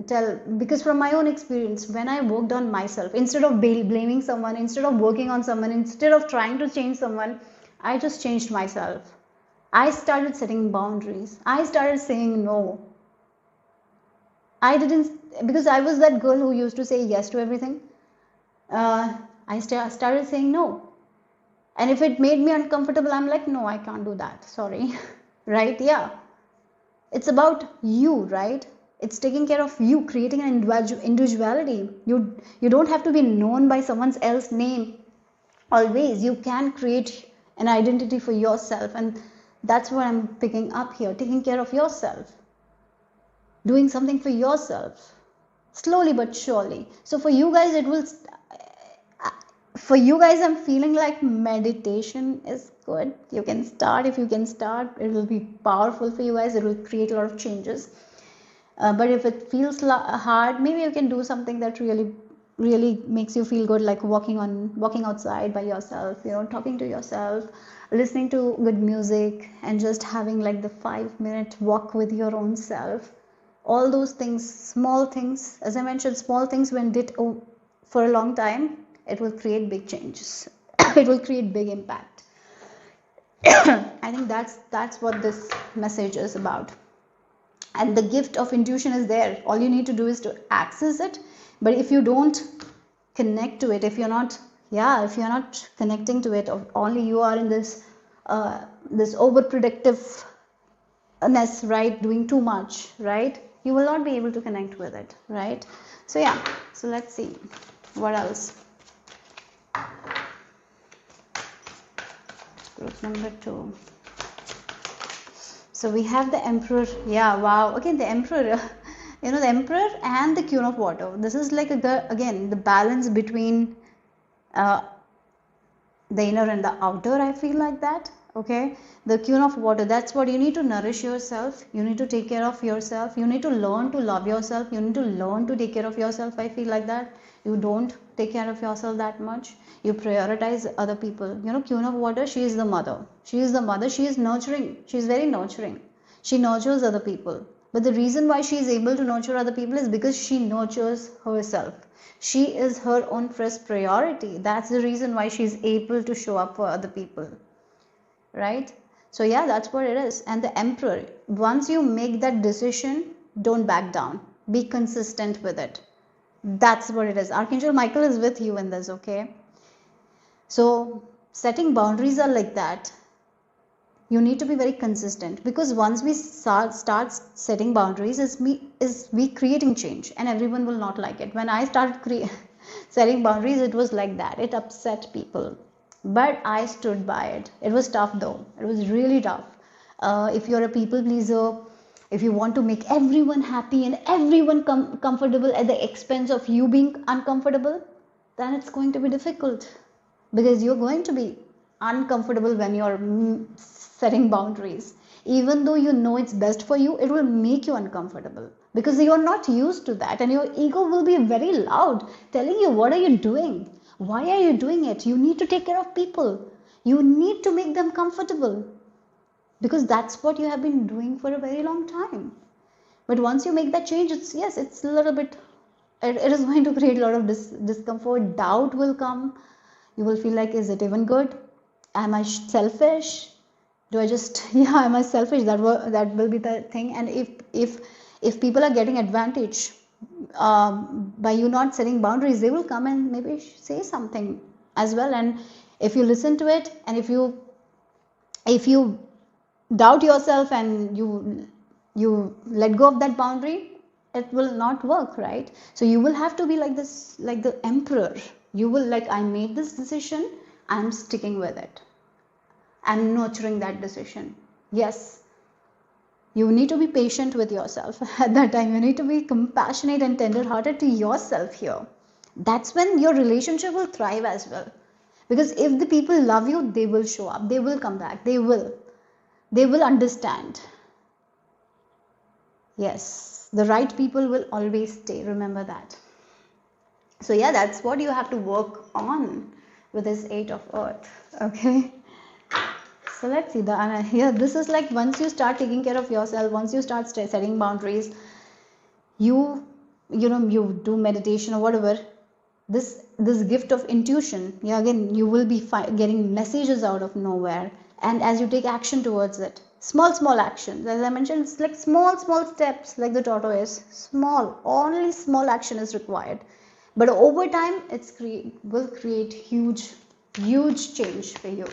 tell, because from my own experience, when I worked on myself, instead of blaming someone, instead of working on someone, instead of trying to change someone, I just changed myself. I started setting boundaries. I started saying no. I didn't, because I was that girl who used to say yes to everything. I started saying no. And if it made me uncomfortable, I'm like, no, I can't do that. Sorry. Right? Yeah. It's about you, right? It's taking care of you, creating an individuality. You don't have to be known by someone else's name always. You can create an identity for yourself, and that's what I'm picking up here. Taking care of yourself, doing something for yourself, slowly but surely. So for you guys, I'm feeling like meditation is good. You can start. If you can start, it will be powerful for you guys. It will create a lot of changes. But if it feels hard, maybe you can do something that really makes you feel good, like walking outside by yourself, talking to yourself, listening to good music, and just having like the 5-minute walk with your own self. All those things, small things, as I mentioned, small things when did for a long time, it will create big changes. It will create big impact. I think that's what this message is about. And the gift of intuition is there. All you need to do is to access it. But if you don't connect to it, if you're not connecting to it, or only you are in this overprotectiveness, right, doing too much, right, you will not be able to connect with it, right? So yeah, so let's see what else. Group number 2. So we have the Emperor. Yeah, wow. Again, the Emperor. The Emperor and the Queen of Water. This is like again the balance between the inner and the outer. I feel like that. Okay, the Queen of Water. That's what you need to nourish yourself. You need to take care of yourself. You need to learn to love yourself. You need to learn to take care of yourself. I feel like that. You don't take care of yourself that much. You prioritize other people. Queen of Water, she is the mother. She is nurturing. She is very nurturing. She nurtures other people. But the reason why she is able to nurture other people is because she nurtures herself. She is her own first priority. That's the reason why she is able to show up for other people. Right? So yeah, that's what it is. And the Emperor, once you make that decision, don't back down. Be consistent with it. That's what it is. Archangel Michael is with you in this, okay? So setting boundaries are like that. You need to be very consistent, because once we start setting boundaries, is we creating change, and everyone will not like it. When I started setting boundaries, it was like that. It upset people, but I stood by it. It was tough though. It was really tough. If you're a people pleaser, if you want to make everyone happy and everyone comfortable at the expense of you being uncomfortable, then it's going to be difficult, because you're going to be uncomfortable when you're setting boundaries. Even though you know it's best for you, it will make you uncomfortable, because you're not used to that, and your ego will be very loud, telling you, what are you doing? Why are you doing it? You need to take care of people. You need to make them comfortable, because that's what you have been doing for a very long time. But once you make that change, it's a little bit, it is going to create a lot of discomfort. Doubt will come. You will feel like, is it even good? Am I selfish? Do I just am I selfish? That will be the thing. And if people are getting advantage by you not setting boundaries, they will come and maybe say something as well. And if you listen to it, and if you doubt yourself, and you let go of that boundary, it will not work, right? So you will have to be like this, like the Emperor. You will, like, I made this decision, I'm sticking with it. I'm nurturing that decision. Yes, you need to be patient with yourself at that time. You need to be compassionate and tender-hearted to yourself here. That's when your relationship will thrive as well. Because if the people love you, they will show up. They will come back. They will understand. Yes, the right people will always stay. Remember that. So yeah, that's what you have to work on with this Eight of Earth. Okay. So let's see yeah, this is like once you start taking care of yourself, once you start setting boundaries, you you do meditation or whatever, this gift of intuition, yeah, again you will be getting messages out of nowhere, and as you take action towards it, small actions, as I mentioned, it's like small steps, like the tortoise, small, only small action is required, but over time will create huge change for you.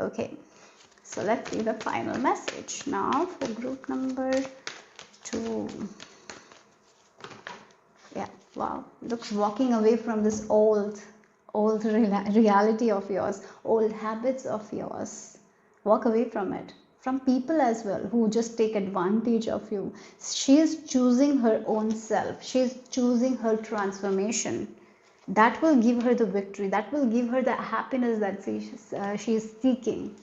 Okay, so let's see the final message now for group number 2. Yeah, wow, looks walking away from this old reality of yours, old habits of yours. Walk away from it, from people as well who just take advantage of you. She is choosing her own self, she is choosing her transformation. That will give her the victory, that will give her the happiness that she is seeking.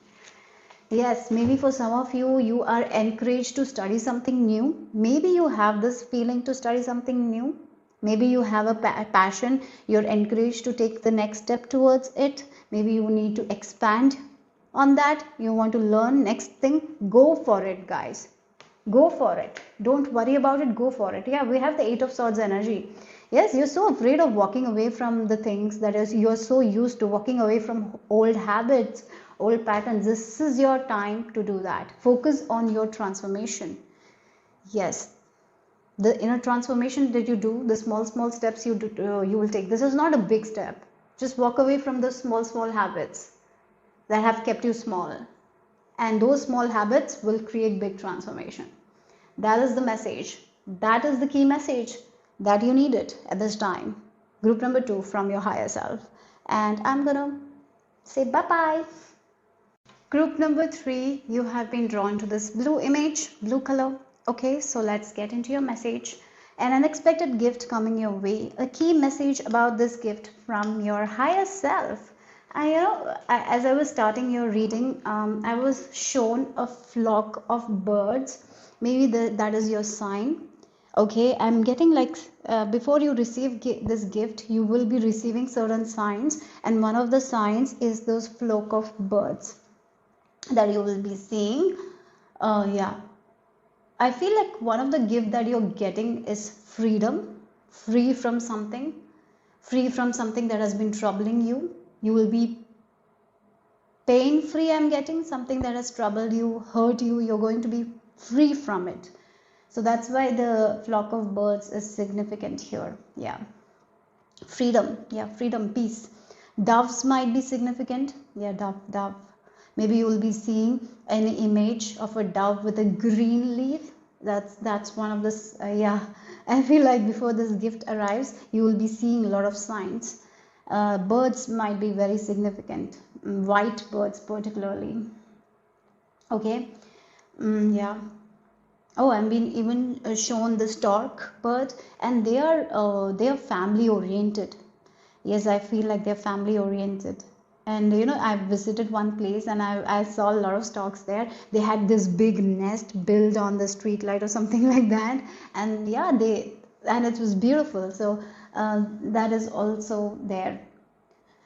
Yes, maybe for some of you, you are encouraged to study something new. Maybe you have this feeling to study something new. Maybe you have a passion, you're encouraged to take the next step towards it. Maybe you need to expand on that. You want to learn next thing. Go for it, guys. Go for it. Don't worry about it. Go for it. Yeah, we have the Eight of Swords energy. Yes, you're so afraid of walking away from the things that is, you're so used to walking away from old habits, old patterns. This is your time to do that. Focus on your transformation. Yes, the inner transformation that you do, the small steps you do, you will take. This is not a big step. Just walk away from the small habits that have kept you small, and those small habits will create big transformation. That is the message. That is the key message that you needed at this time. Group number 2 from your higher self. And I'm gonna say bye bye. Group number 3, you have been drawn to this blue image, blue color. Okay, so let's get into your message. An unexpected gift coming your way. A key message about this gift from your higher self. As I was starting your reading, I was shown a flock of birds. Maybe that is your sign. Okay, I'm getting like before you receive this gift, you will be receiving certain signs, and one of the signs is those flock of birds that you will be seeing. Yeah, I feel like one of the gift that you're getting is freedom, free from something, free from something that has been troubling you. You will be pain free. I'm getting something that has troubled you, hurt you. You're going to be free from it. So that's why the flock of birds is significant here. Yeah, freedom. Yeah, freedom, peace. Doves might be significant. Yeah, dove. Maybe you will be seeing an image of a dove with a green leaf. That's one of the yeah. I feel like before this gift arrives, you will be seeing a lot of signs. Birds might be very significant. White birds particularly. Okay. Yeah. Oh, I've been even shown the stork bird, and they are family oriented. Yes, I feel like they're family oriented. And I visited one place, and I saw a lot of storks there. They had this big nest built on the street light or something like that, and yeah, and it was beautiful. So that is also there.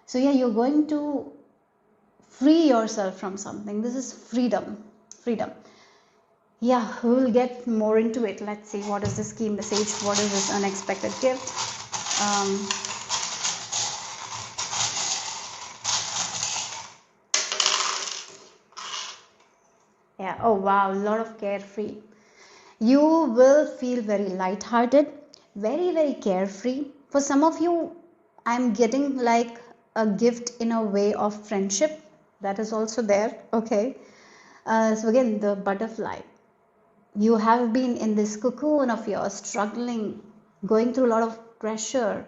So yeah, you're going to free yourself from something. This is freedom. Yeah, we will get more into it. Let's see, what is this key message, what is this unexpected gift. Yeah, oh wow, a lot of carefree. You will feel very light-hearted, very carefree. For some of you, I'm getting like a gift in a way of friendship. That is also there. Okay, so again, the butterfly. You have been in this cocoon of yours, struggling, going through a lot of pressure,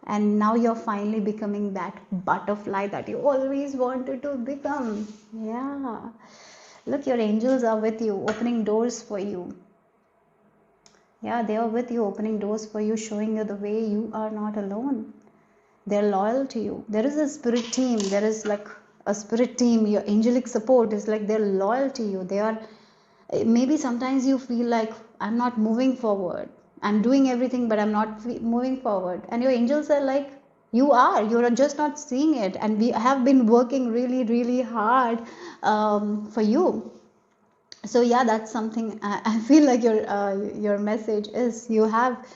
and now you're finally becoming that butterfly that you always wanted to become. Yeah, look, your angels are with you, opening doors for you. Yeah, they are with you, opening doors for you, showing you the way. You are not alone. They're loyal to you. There is a spirit team. There is like a spirit team. Your angelic support is like they're loyal to you. They are, maybe sometimes you feel like I'm not moving forward. I'm doing everything, but I'm not moving forward. And your angels are like, you're just not seeing it. And we have been working really, really hard for you. So yeah, that's something I feel like your message is, you have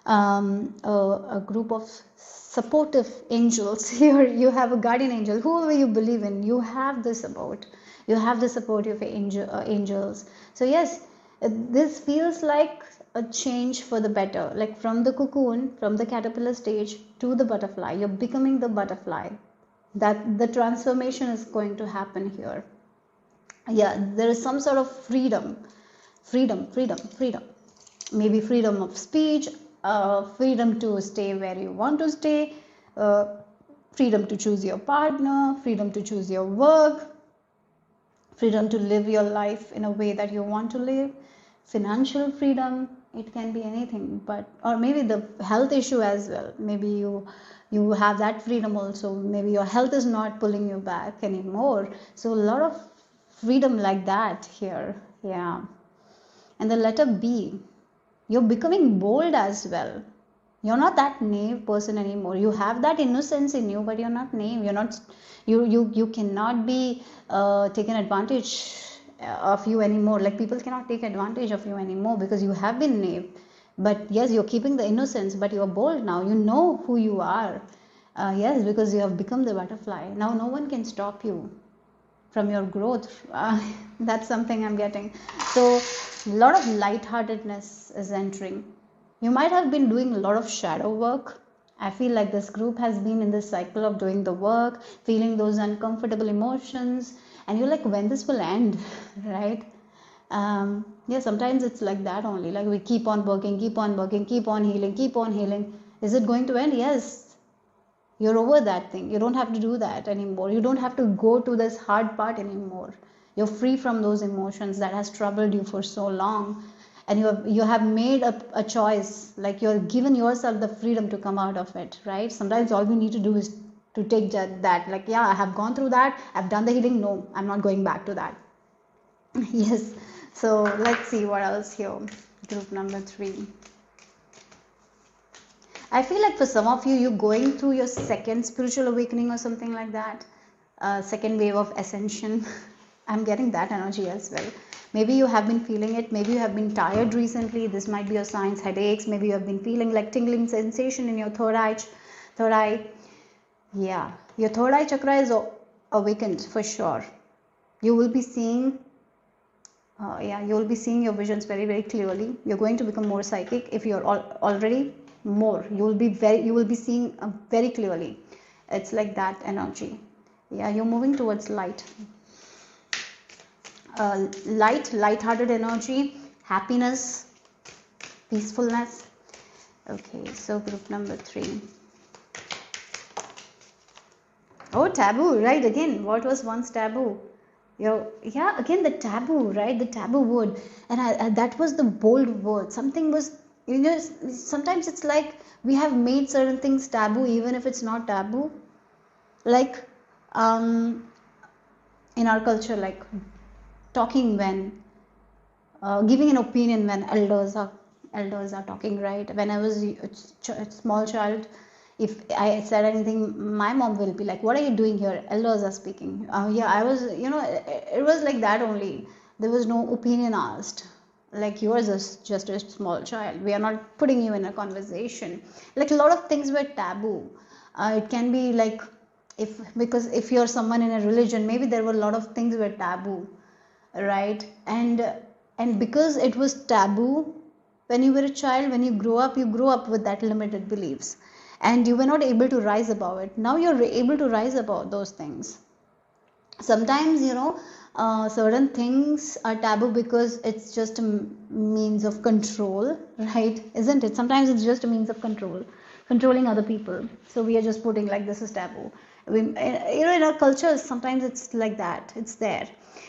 a group of supportive angels here. You have a guardian angel, whoever you believe in, you have the support. You have the support of angels. So yes, this feels like a change for the better, like from the cocoon, from the caterpillar stage to the butterfly. You're becoming the butterfly. That the transformation is going to happen here. Yeah, there is some sort of freedom, maybe freedom of speech, freedom to stay where you want to stay, uh, freedom to choose your partner, freedom to choose your work, freedom to live your life in a way that you want to live, financial freedom. It can be anything, but or maybe the health issue as well. Maybe you have that freedom also. Maybe your health is not pulling you back anymore. So a lot of freedom like that here. Yeah. And the letter B, you're becoming bold as well. You're not that naive person anymore. You have that innocence in you, but you're not naive. You're not, you cannot be taken advantage of you anymore. Like people cannot take advantage of you anymore because you have been naive. But yes, you're keeping the innocence, but you're bold now. You know who you are. Yes, because you have become the butterfly. Now no one can stop you from your growth. That's something I'm getting. So a lot of lightheartedness is entering. You might have been doing a lot of shadow work. I feel like this group has been in this cycle of doing the work, feeling those uncomfortable emotions, and you're like, when this will end, right? Yeah, sometimes it's like that only. Like we keep on working, keep on working, keep on healing, keep on healing. Is it going to end? Yes, you're over that thing. You don't have to do that anymore. You don't have to go to this hard part anymore. You're free from those emotions that has troubled you for so long. And you have made a choice. Like you're given yourself the freedom to come out of it, right? Sometimes all we need to do is to take that. Like, yeah, I have gone through that. I've done the healing. No, I'm not going back to that. Yes. So let's see what else here. Group number 3. I feel like for some of you, you're going through your second spiritual awakening or something like that. Second wave of ascension. I'm getting that energy as well. Maybe you have been feeling it. Maybe you have been tired recently. This might be your signs, headaches. Maybe you have been feeling like tingling sensation in your third eye. Third eye. Yeah. Your third eye chakra is awakened for sure. You will be seeing you will be seeing your visions very, very clearly. You're going to become more psychic. If you're already more, you will be seeing very clearly. It's like that energy. Yeah, you're moving towards light. Light-hearted energy, happiness, peacefulness. Okay, so group number 3. Oh, taboo, right? Again, what was once taboo? Yeah, again the taboo, right? The taboo word, and that was the bold word. Something was, sometimes it's like we have made certain things taboo, even if it's not taboo. Like, in our culture, like talking when, giving an opinion when elders are talking, right? When I was a small child, if I said anything, my mom will be like, what are you doing here? Elders are speaking. Yeah, I was, it was like that only. There was no opinion asked. Like yours is just a small child. We are not putting you in a conversation. Like a lot of things were taboo. It can be like, because if you're someone in a religion, maybe there were a lot of things were taboo, right? And because it was taboo when you were a child, when you grow up with that limited beliefs, and you were not able to rise above it. Now you're able to rise above those things. Sometimes, certain things are taboo because it's just a means of control, right? Isn't it? Sometimes it's just a means of controlling other people. So we are just putting like, this is taboo. In our cultures, sometimes it's like that. It's there,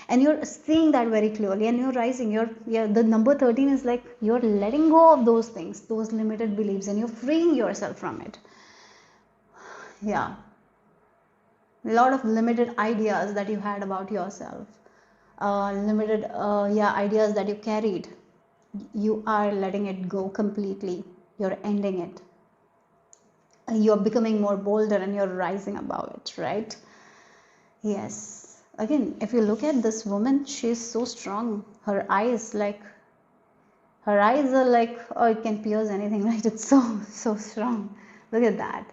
and you're seeing that very clearly, and you're rising. The number 13 is like you're letting go of those things, those limited beliefs, and you're freeing yourself from it. Yeah, a lot of limited ideas that you had about yourself, limited ideas that you carried, You are letting it go completely. You're ending it. You're becoming more bolder and you're rising above it, right? Yes. Again, if you look at this woman, she's so strong. Her eyes are like, oh, it can pierce anything, right? It's so strong. Look at that.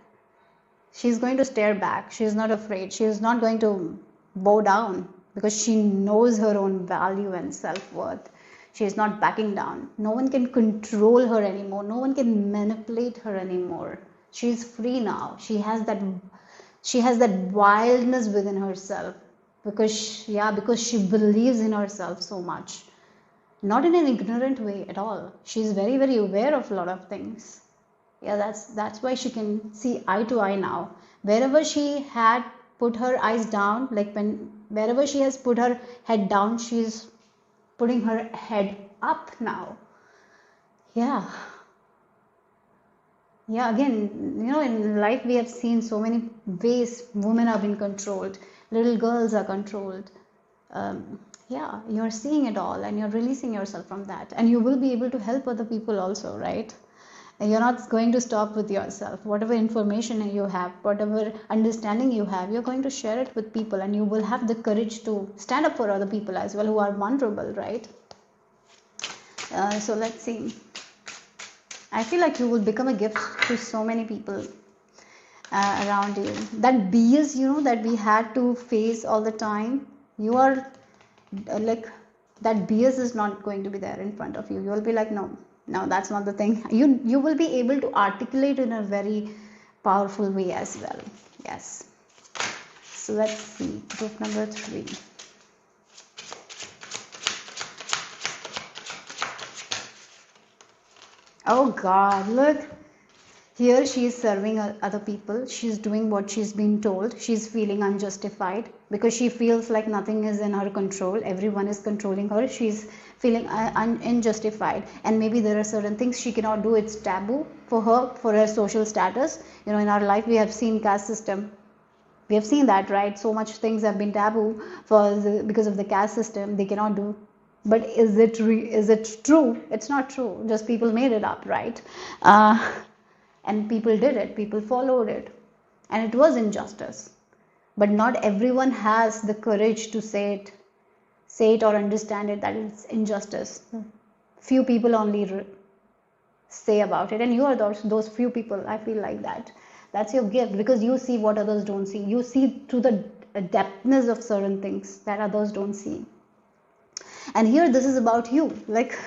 She's going to stare back. She's not afraid. She's not going to bow down because she knows her own value and self-worth. She's not backing down. No one can control her anymore. No one can manipulate her anymore. She's free now. She has that wildness within herself because she believes in herself so much. Not in an ignorant way at all. She's very, very aware of a lot of things. Yeah, that's why she can see eye to eye now. Wherever she had put her eyes down, like wherever she has put her head down, she's putting her head up now. Yeah. Yeah, again, in life we have seen so many ways women are being controlled, little girls are controlled. Yeah, you're seeing it all and you're releasing yourself from that, and you will be able to help other people also, right? And you're not going to stop with yourself. Whatever information you have, whatever understanding you have, you're going to share it with people, and you will have the courage to stand up for other people as well who are vulnerable, right? So let's see. I feel like you will become a gift to so many people around you. That BS, that we had to face all the time, you are like, that BS is not going to be there in front of you. You will be like, no, that's not the thing. You will be able to articulate in a very powerful way as well. Yes. So let's see, group number 3. Oh God, look. Here she is serving other people. She's doing what she's been told. She's feeling unjustified because she feels like nothing is in her control. Everyone is controlling her. She's feeling unjustified. And maybe there are certain things she cannot do. It's taboo for her, for her social status. In our life we have seen caste system. We have seen that, right? So much things have been taboo because of the caste system. They cannot do. But is it true? It's not true. Just people made it up, right? And people did it. People followed it, and it was injustice. But not everyone has the courage to say it or understand it that it's injustice. Few people only say about it, and you are those few people. I feel like that's your gift, because you see what others don't see. You see through the depthness of certain things that others don't see. And here this is about you, like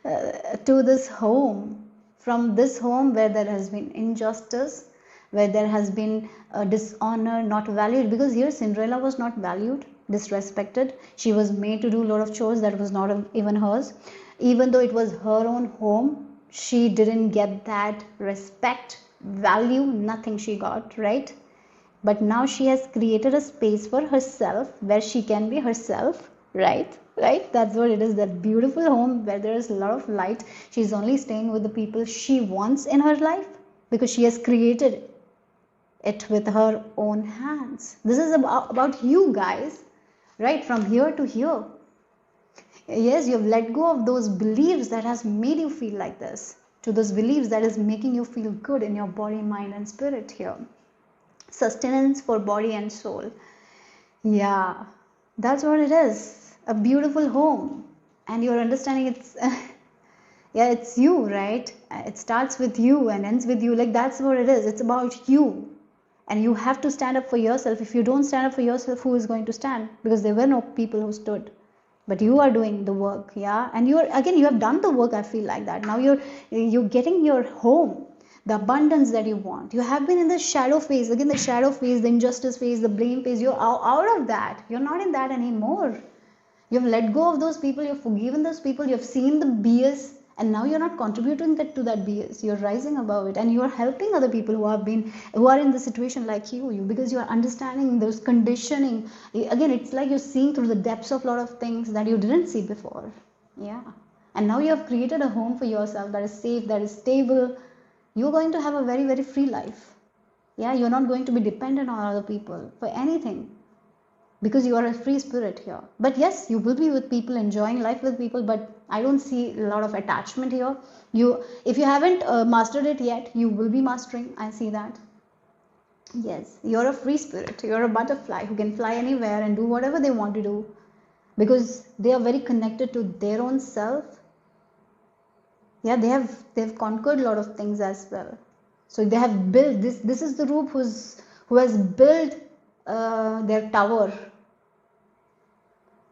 to this home, from this home where there has been injustice, where there has been dishonor, not valued, because here Cinderella was not valued, disrespected. She was made to do a lot of chores that was not even hers. Even though it was her own home, she didn't get that respect, value, nothing she got, right? But now she has created a space for herself where she can be herself, right? That's what it is, that beautiful home where there is a lot of light. She's only staying with the people she wants in her life because she has created it with her own hands. This is about you guys, right? From here to here. Yes, you have let go of those beliefs that has made you feel like this, to those beliefs that is making you feel good in your body, mind and spirit here. Sustenance for body and soul. Yeah, that's what it is. A beautiful home, and you're understanding it's yeah, it's you, right? It starts with you and ends with you. Like, that's what it is. It's about you, and you have to stand up for yourself. If you don't stand up for yourself, who is going to stand? Because there were no people who stood, but you are doing the work. Yeah, and you have done the work. I feel like that now you're getting your home, the abundance that you want. You have been in the shadow phase, again the shadow phase, the injustice phase, the blame phase. You're out of that. You're not in that anymore. You've let go of those people, you've forgiven those people, you've seen the BS, and now you're not contributing to that BS. You're rising above it, and you're helping other people who are in the situation like you, because you are understanding those conditioning. Again, it's like you're seeing through the depths of a lot of things that you didn't see before. Yeah. And now you have created a home for yourself that is safe, that is stable. You're going to have a very, very free life. Yeah, you're not going to be dependent on other people for anything. because you are a free spirit here. But yes, you will be with people, enjoying life with people, but I don't see a lot of attachment here. If you haven't mastered it yet, you will be mastering. I see that. Yes, you're a free spirit. You're a butterfly who can fly anywhere and do whatever they want to do, because they are very connected to their own self. Yeah, they've conquered a lot of things as well. So they have built this. This is the group who has built their tower.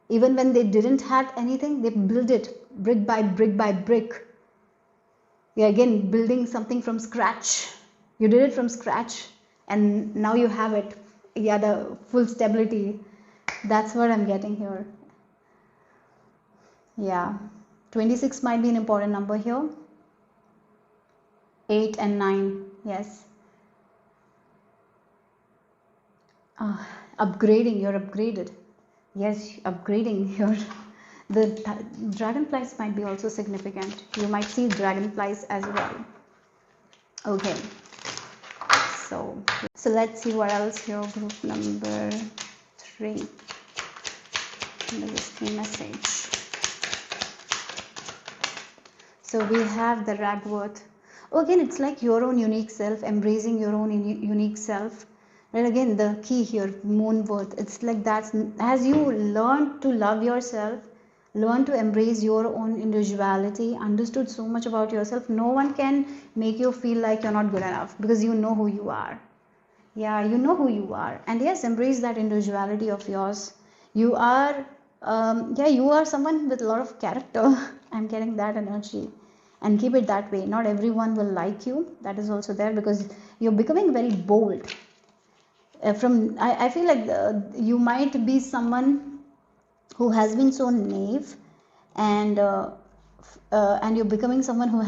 Even when they didn't have anything, they built it brick by brick by brick. Yeah, again, building something from scratch. You did it from scratch, and now you have it. Yeah, the full stability. That's what I'm getting here. Yeah, 26 might be an important number here. 8 and 9, yes. Upgrading, you're upgraded. Yes, upgrading your the dragonflies might be also significant. You might see dragonflies as well. Okay, so let's see what else here. Group number 3. This is the message. So we have the ragworth. Again, it's like your own unique self, embracing your own unique self. And again, the key here, moon worth. It's like that's as you learn to love yourself, learn to embrace your own individuality, understood so much about yourself, no one can make you feel like you're not good enough, because you know who you are. Yeah, you know who you are. And yes, embrace that individuality of yours. You are, you are someone with a lot of character. I'm getting that energy. And keep it that way. Not everyone will like you. That is also there, because you're becoming very bold. I feel like you might be someone who has been so naive, and you're becoming someone who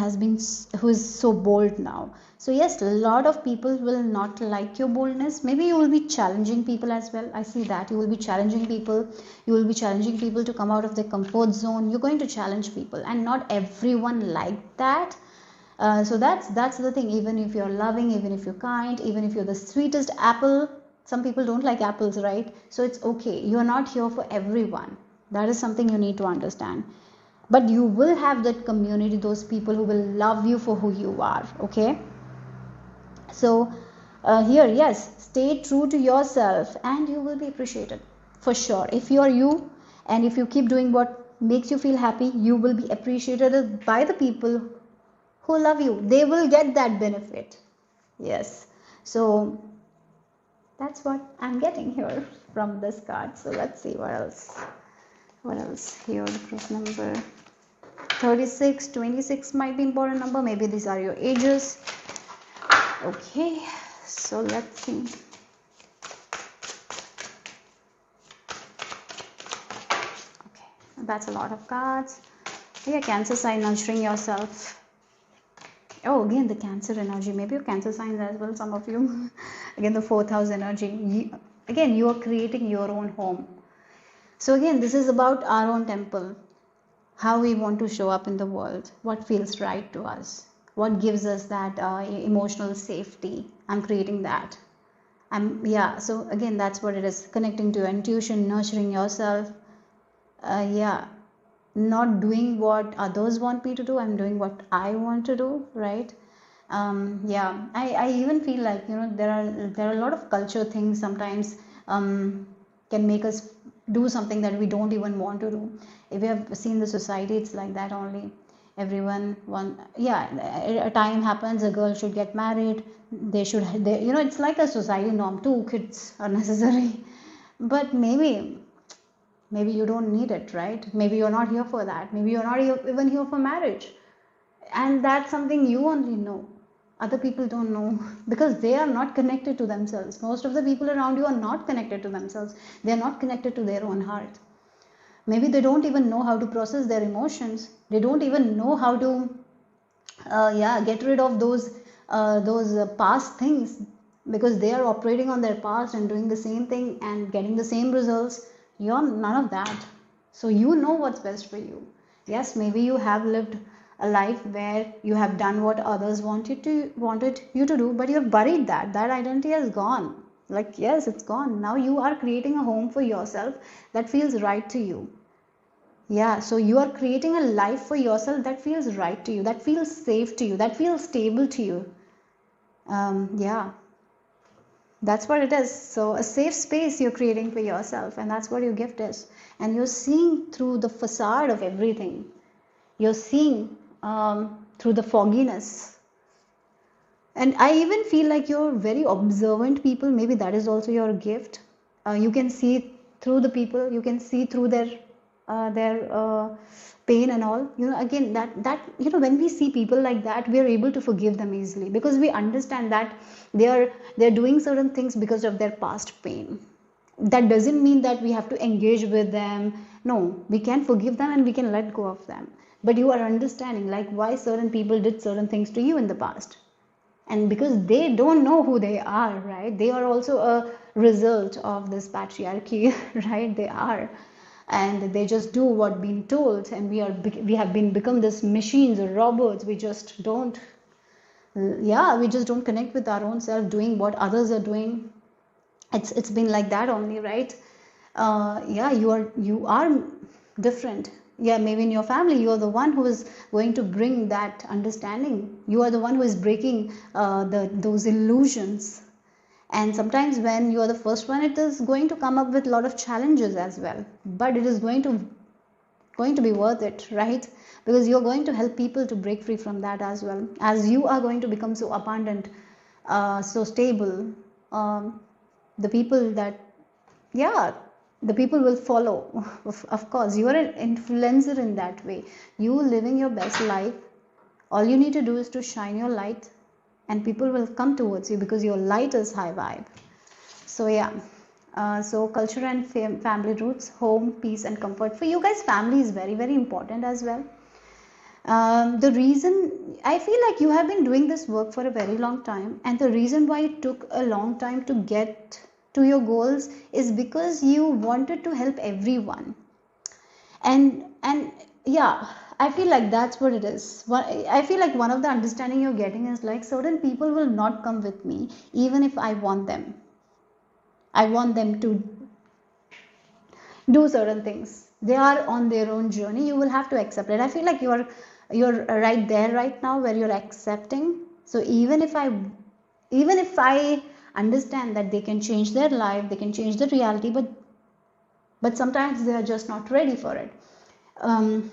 is so bold now. So yes, a lot of people will not like your boldness. Maybe you will be challenging people as well. I see that you will be challenging people. You will be challenging people to come out of their comfort zone. You're going to challenge people, and not everyone like that. So that's the thing. Even if you're loving, even if you're kind, even if you're the sweetest apple, some people don't like apples, right? So it's okay. You're not here for everyone. That is something you need to understand. But you will have that community, those people who will love you for who you are. Okay. So here, yes, stay true to yourself, and you will be appreciated for sure. If you are you, and if you keep doing what makes you feel happy, you will be appreciated by the people who love you. They will get that benefit. Yes. So that's what I'm getting here from this card. So let's see what else here. Group number 36, 26 might be important number. Maybe these are your ages. Okay, so let's see. Okay, that's a lot of cards. Yeah, Cancer sign, nurturing yourself. Oh, again, the Cancer energy. Maybe your Cancer signs as well, some of you. Again, the 4th house energy. Again, you are creating your own home. So again, this is about our own temple. How we want to show up in the world. What feels right to us. What gives us that emotional safety. I'm creating that. So again, that's what it is. Connecting to your intuition, nurturing yourself. Not doing what others want me to do. I'm doing what I want to do, right? I even feel like, there are a lot of culture things sometimes can make us do something that we don't even want to do. If you have seen the society, it's like that only. Everyone a time happens, a girl should get married, it's like a society norm. 2 kids are necessary. But maybe you don't need it, right? Maybe you're not here for that. Maybe you're not even here for marriage, and that's something you only know. Other people don't know, because they are not connected to themselves. Most of the people around you are not connected to themselves. They are not connected to their own heart. Maybe they don't even know how to process their emotions. They don't even know how to get rid of those past things, because they are operating on their past and doing the same thing and getting the same results. You're none of that. So you know what's best for you. Yes, maybe you have lived a life where you have done what others wanted you to do, but you have buried that identity has gone. Like, yes, it's gone. Now you are creating a home for yourself that feels right to you. Yeah, so you are creating a life for yourself that feels right to you, that feels safe to you, that feels stable to you. Yeah, that's what it is. So, a safe space you're creating for yourself, and that's what your gift is. And you're seeing through the facade of everything, you're seeing through the fogginess. And I even feel like you're very observant people. Maybe that is also your gift. You can see through the people. You can see through their pain and all. Again, that when we see people like that, we are able to forgive them easily because we understand that they're doing certain things because of their past pain. That doesn't mean that we have to engage with them. No, we can forgive them and we can let go of them. But you are understanding like why certain people did certain things to you in the past, and because they don't know who they are, right? They are also a result of this patriarchy, right? They are, and they just do what been told, and we have been become this machines or robots. We just don't, yeah, we just don't connect with our own self, doing what others are doing. It's been like that only, right? Yeah, you are different. Yeah, maybe in your family you are the one who is going to bring that understanding. You are the one who is breaking those illusions. And sometimes when you are the first one, it is going to come up with a lot of challenges as well, but it is going to be worth it, right? Because you're going to help people to break free from that as well, as you are going to become so abundant, so stable. The people that, yeah, the people will follow. Of course, you are an influencer in that way. You living your best life, all you need to do is to shine your light, and people will come towards you because your light is high vibe. So yeah, so culture and family roots, home, peace and comfort. For you guys, family is very, very important as well. The reason, I feel like you have been doing this work for a very long time, and the reason why it took a long time to get to your goals is because you wanted to help everyone. And yeah, I feel like that's what it is. I feel like one of the understanding you're getting is like certain people will not come with me even if I want them. I want them to do certain things. They are on their own journey. You will have to accept it. I feel like you're right there right now where you're accepting. So even if I understand that they can change their life, they can change the reality, but sometimes they are just not ready for it. um,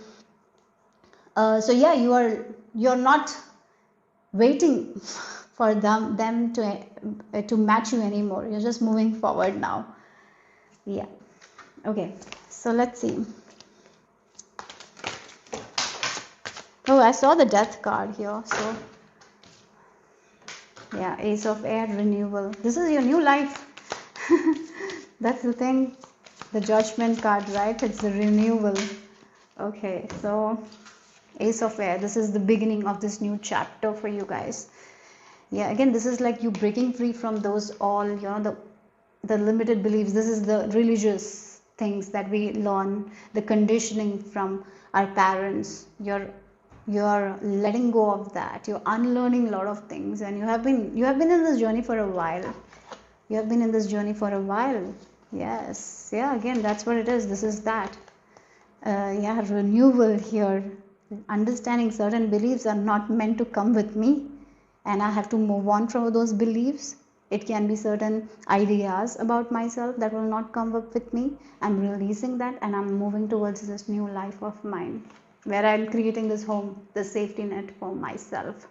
so yeah, you're not waiting for them to match you anymore. You're just moving forward now. Yeah. Okay, so let's see. Oh, I saw the death card here. So yeah, Ace of Air, renewal. This is your new life. That's the thing. The Judgment card, right? It's the renewal. Okay, so Ace of Air. This is the beginning of this new chapter for you guys. Yeah, again, this is like you breaking free from those all, the limited beliefs. This is the religious things that we learn, the conditioning from our parents. You're letting go of that. You're unlearning a lot of things, and you have been in this journey for a while. You have been in this journey for a while. Yes, yeah. Again, that's what it is. This is that. Yeah, renewal here. Understanding certain beliefs are not meant to come with me, and I have to move on from those beliefs. It can be certain ideas about myself that will not come up with me. I'm releasing that, and I'm moving towards this new life of mine where I'm creating this home, this safety net for myself.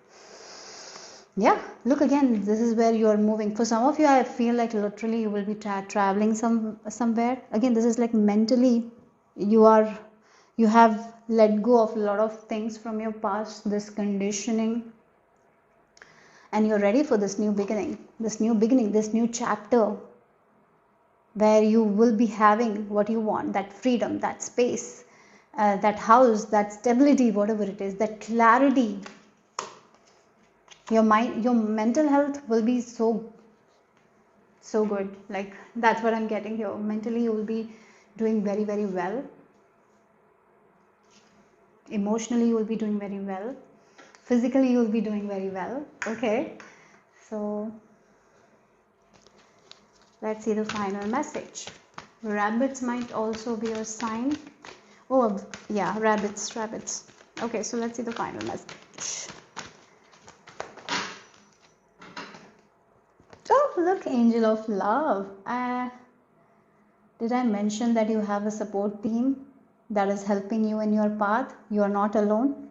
Yeah, look, again, this is where you are moving. For some of you, I feel like literally you will be traveling somewhere. Again, this is like mentally you have let go of a lot of things from your past, this conditioning, and you're ready for this new chapter where you will be having what you want, that freedom, that space, that house, that stability, whatever it is, that clarity. Your mind, your mental health will be so good. Like, that's what I'm getting here. Mentally you will be doing very, very well. Emotionally you will be doing very well. Physically you will be doing very well. Okay, so Let's see the final message. Rabbits might also be your sign. Oh, yeah, rabbits. Okay, so let's see the final message. Oh, look, angel of love. Did I mention that you have a support team that is helping you in your path? You are not alone.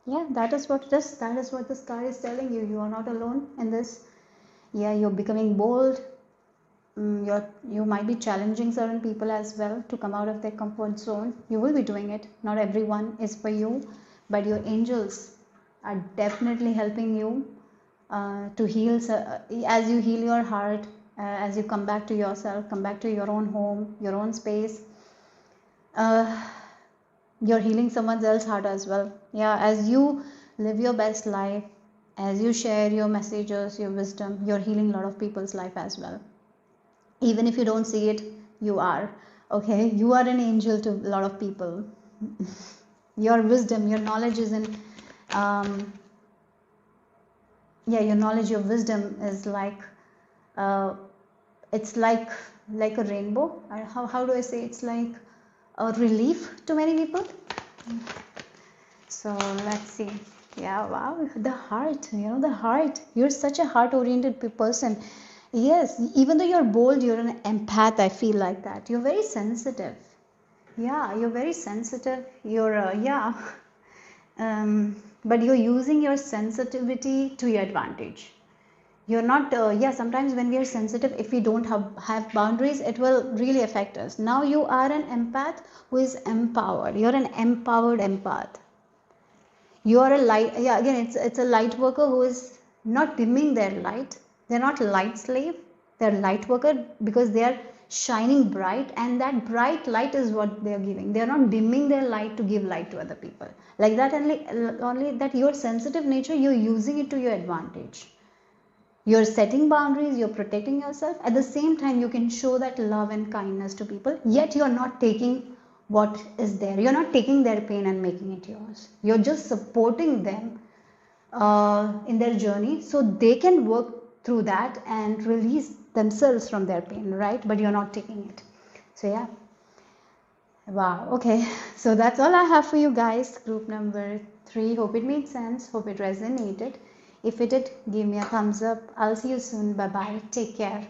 Yeah, that is what the star is telling you. You are not alone in this. Yeah, you're becoming bold. You might be challenging certain people as well to come out of their comfort zone. You will be doing it. Not everyone is for you, but your angels are definitely helping you to heal. As you heal your heart, as you come back to yourself, come back to your own home, your own space. Uh, you're healing someone else's heart as well. Yeah, as you live your best life, as you share your messages, your wisdom, you're healing a lot of people's life as well. Even if you don't see it, you are. Okay, you are an angel to a lot of people. Your wisdom, your knowledge is in yeah, your knowledge, your wisdom is like it's like a rainbow. How do I say, it's like a relief to many people. So let's see. Yeah, wow, the heart, the heart. You're such a heart oriented person. Yes, even though you're bold, you're an empath. I feel like that. You're very sensitive. Yeah, you're very sensitive. Yeah. But you're using your sensitivity to your advantage. You're not, yeah, sometimes when we are sensitive, if we don't have boundaries, it will really affect us. Now you are an empath who is empowered. You're an empowered empath. You are a light, yeah, again, it's a light worker who is not dimming their light. They're not light slave. They're light worker because they are shining bright, and that bright light is what they are giving. They are not dimming their light to give light to other people. Like that, only that your sensitive nature, you're using it to your advantage. You're setting boundaries, you're protecting yourself. At the same time, you can show that love and kindness to people, yet you're not taking what is there. You're not taking their pain and making it yours. You're just supporting them in their journey so they can work through that and release themselves from their pain, right? But you're not taking it. So, yeah. Wow, okay. So that's all I have for you guys. Group number 3. Hope it made sense. Hope it resonated. If it did, give me a thumbs up. I'll see you soon. Bye bye. Take care.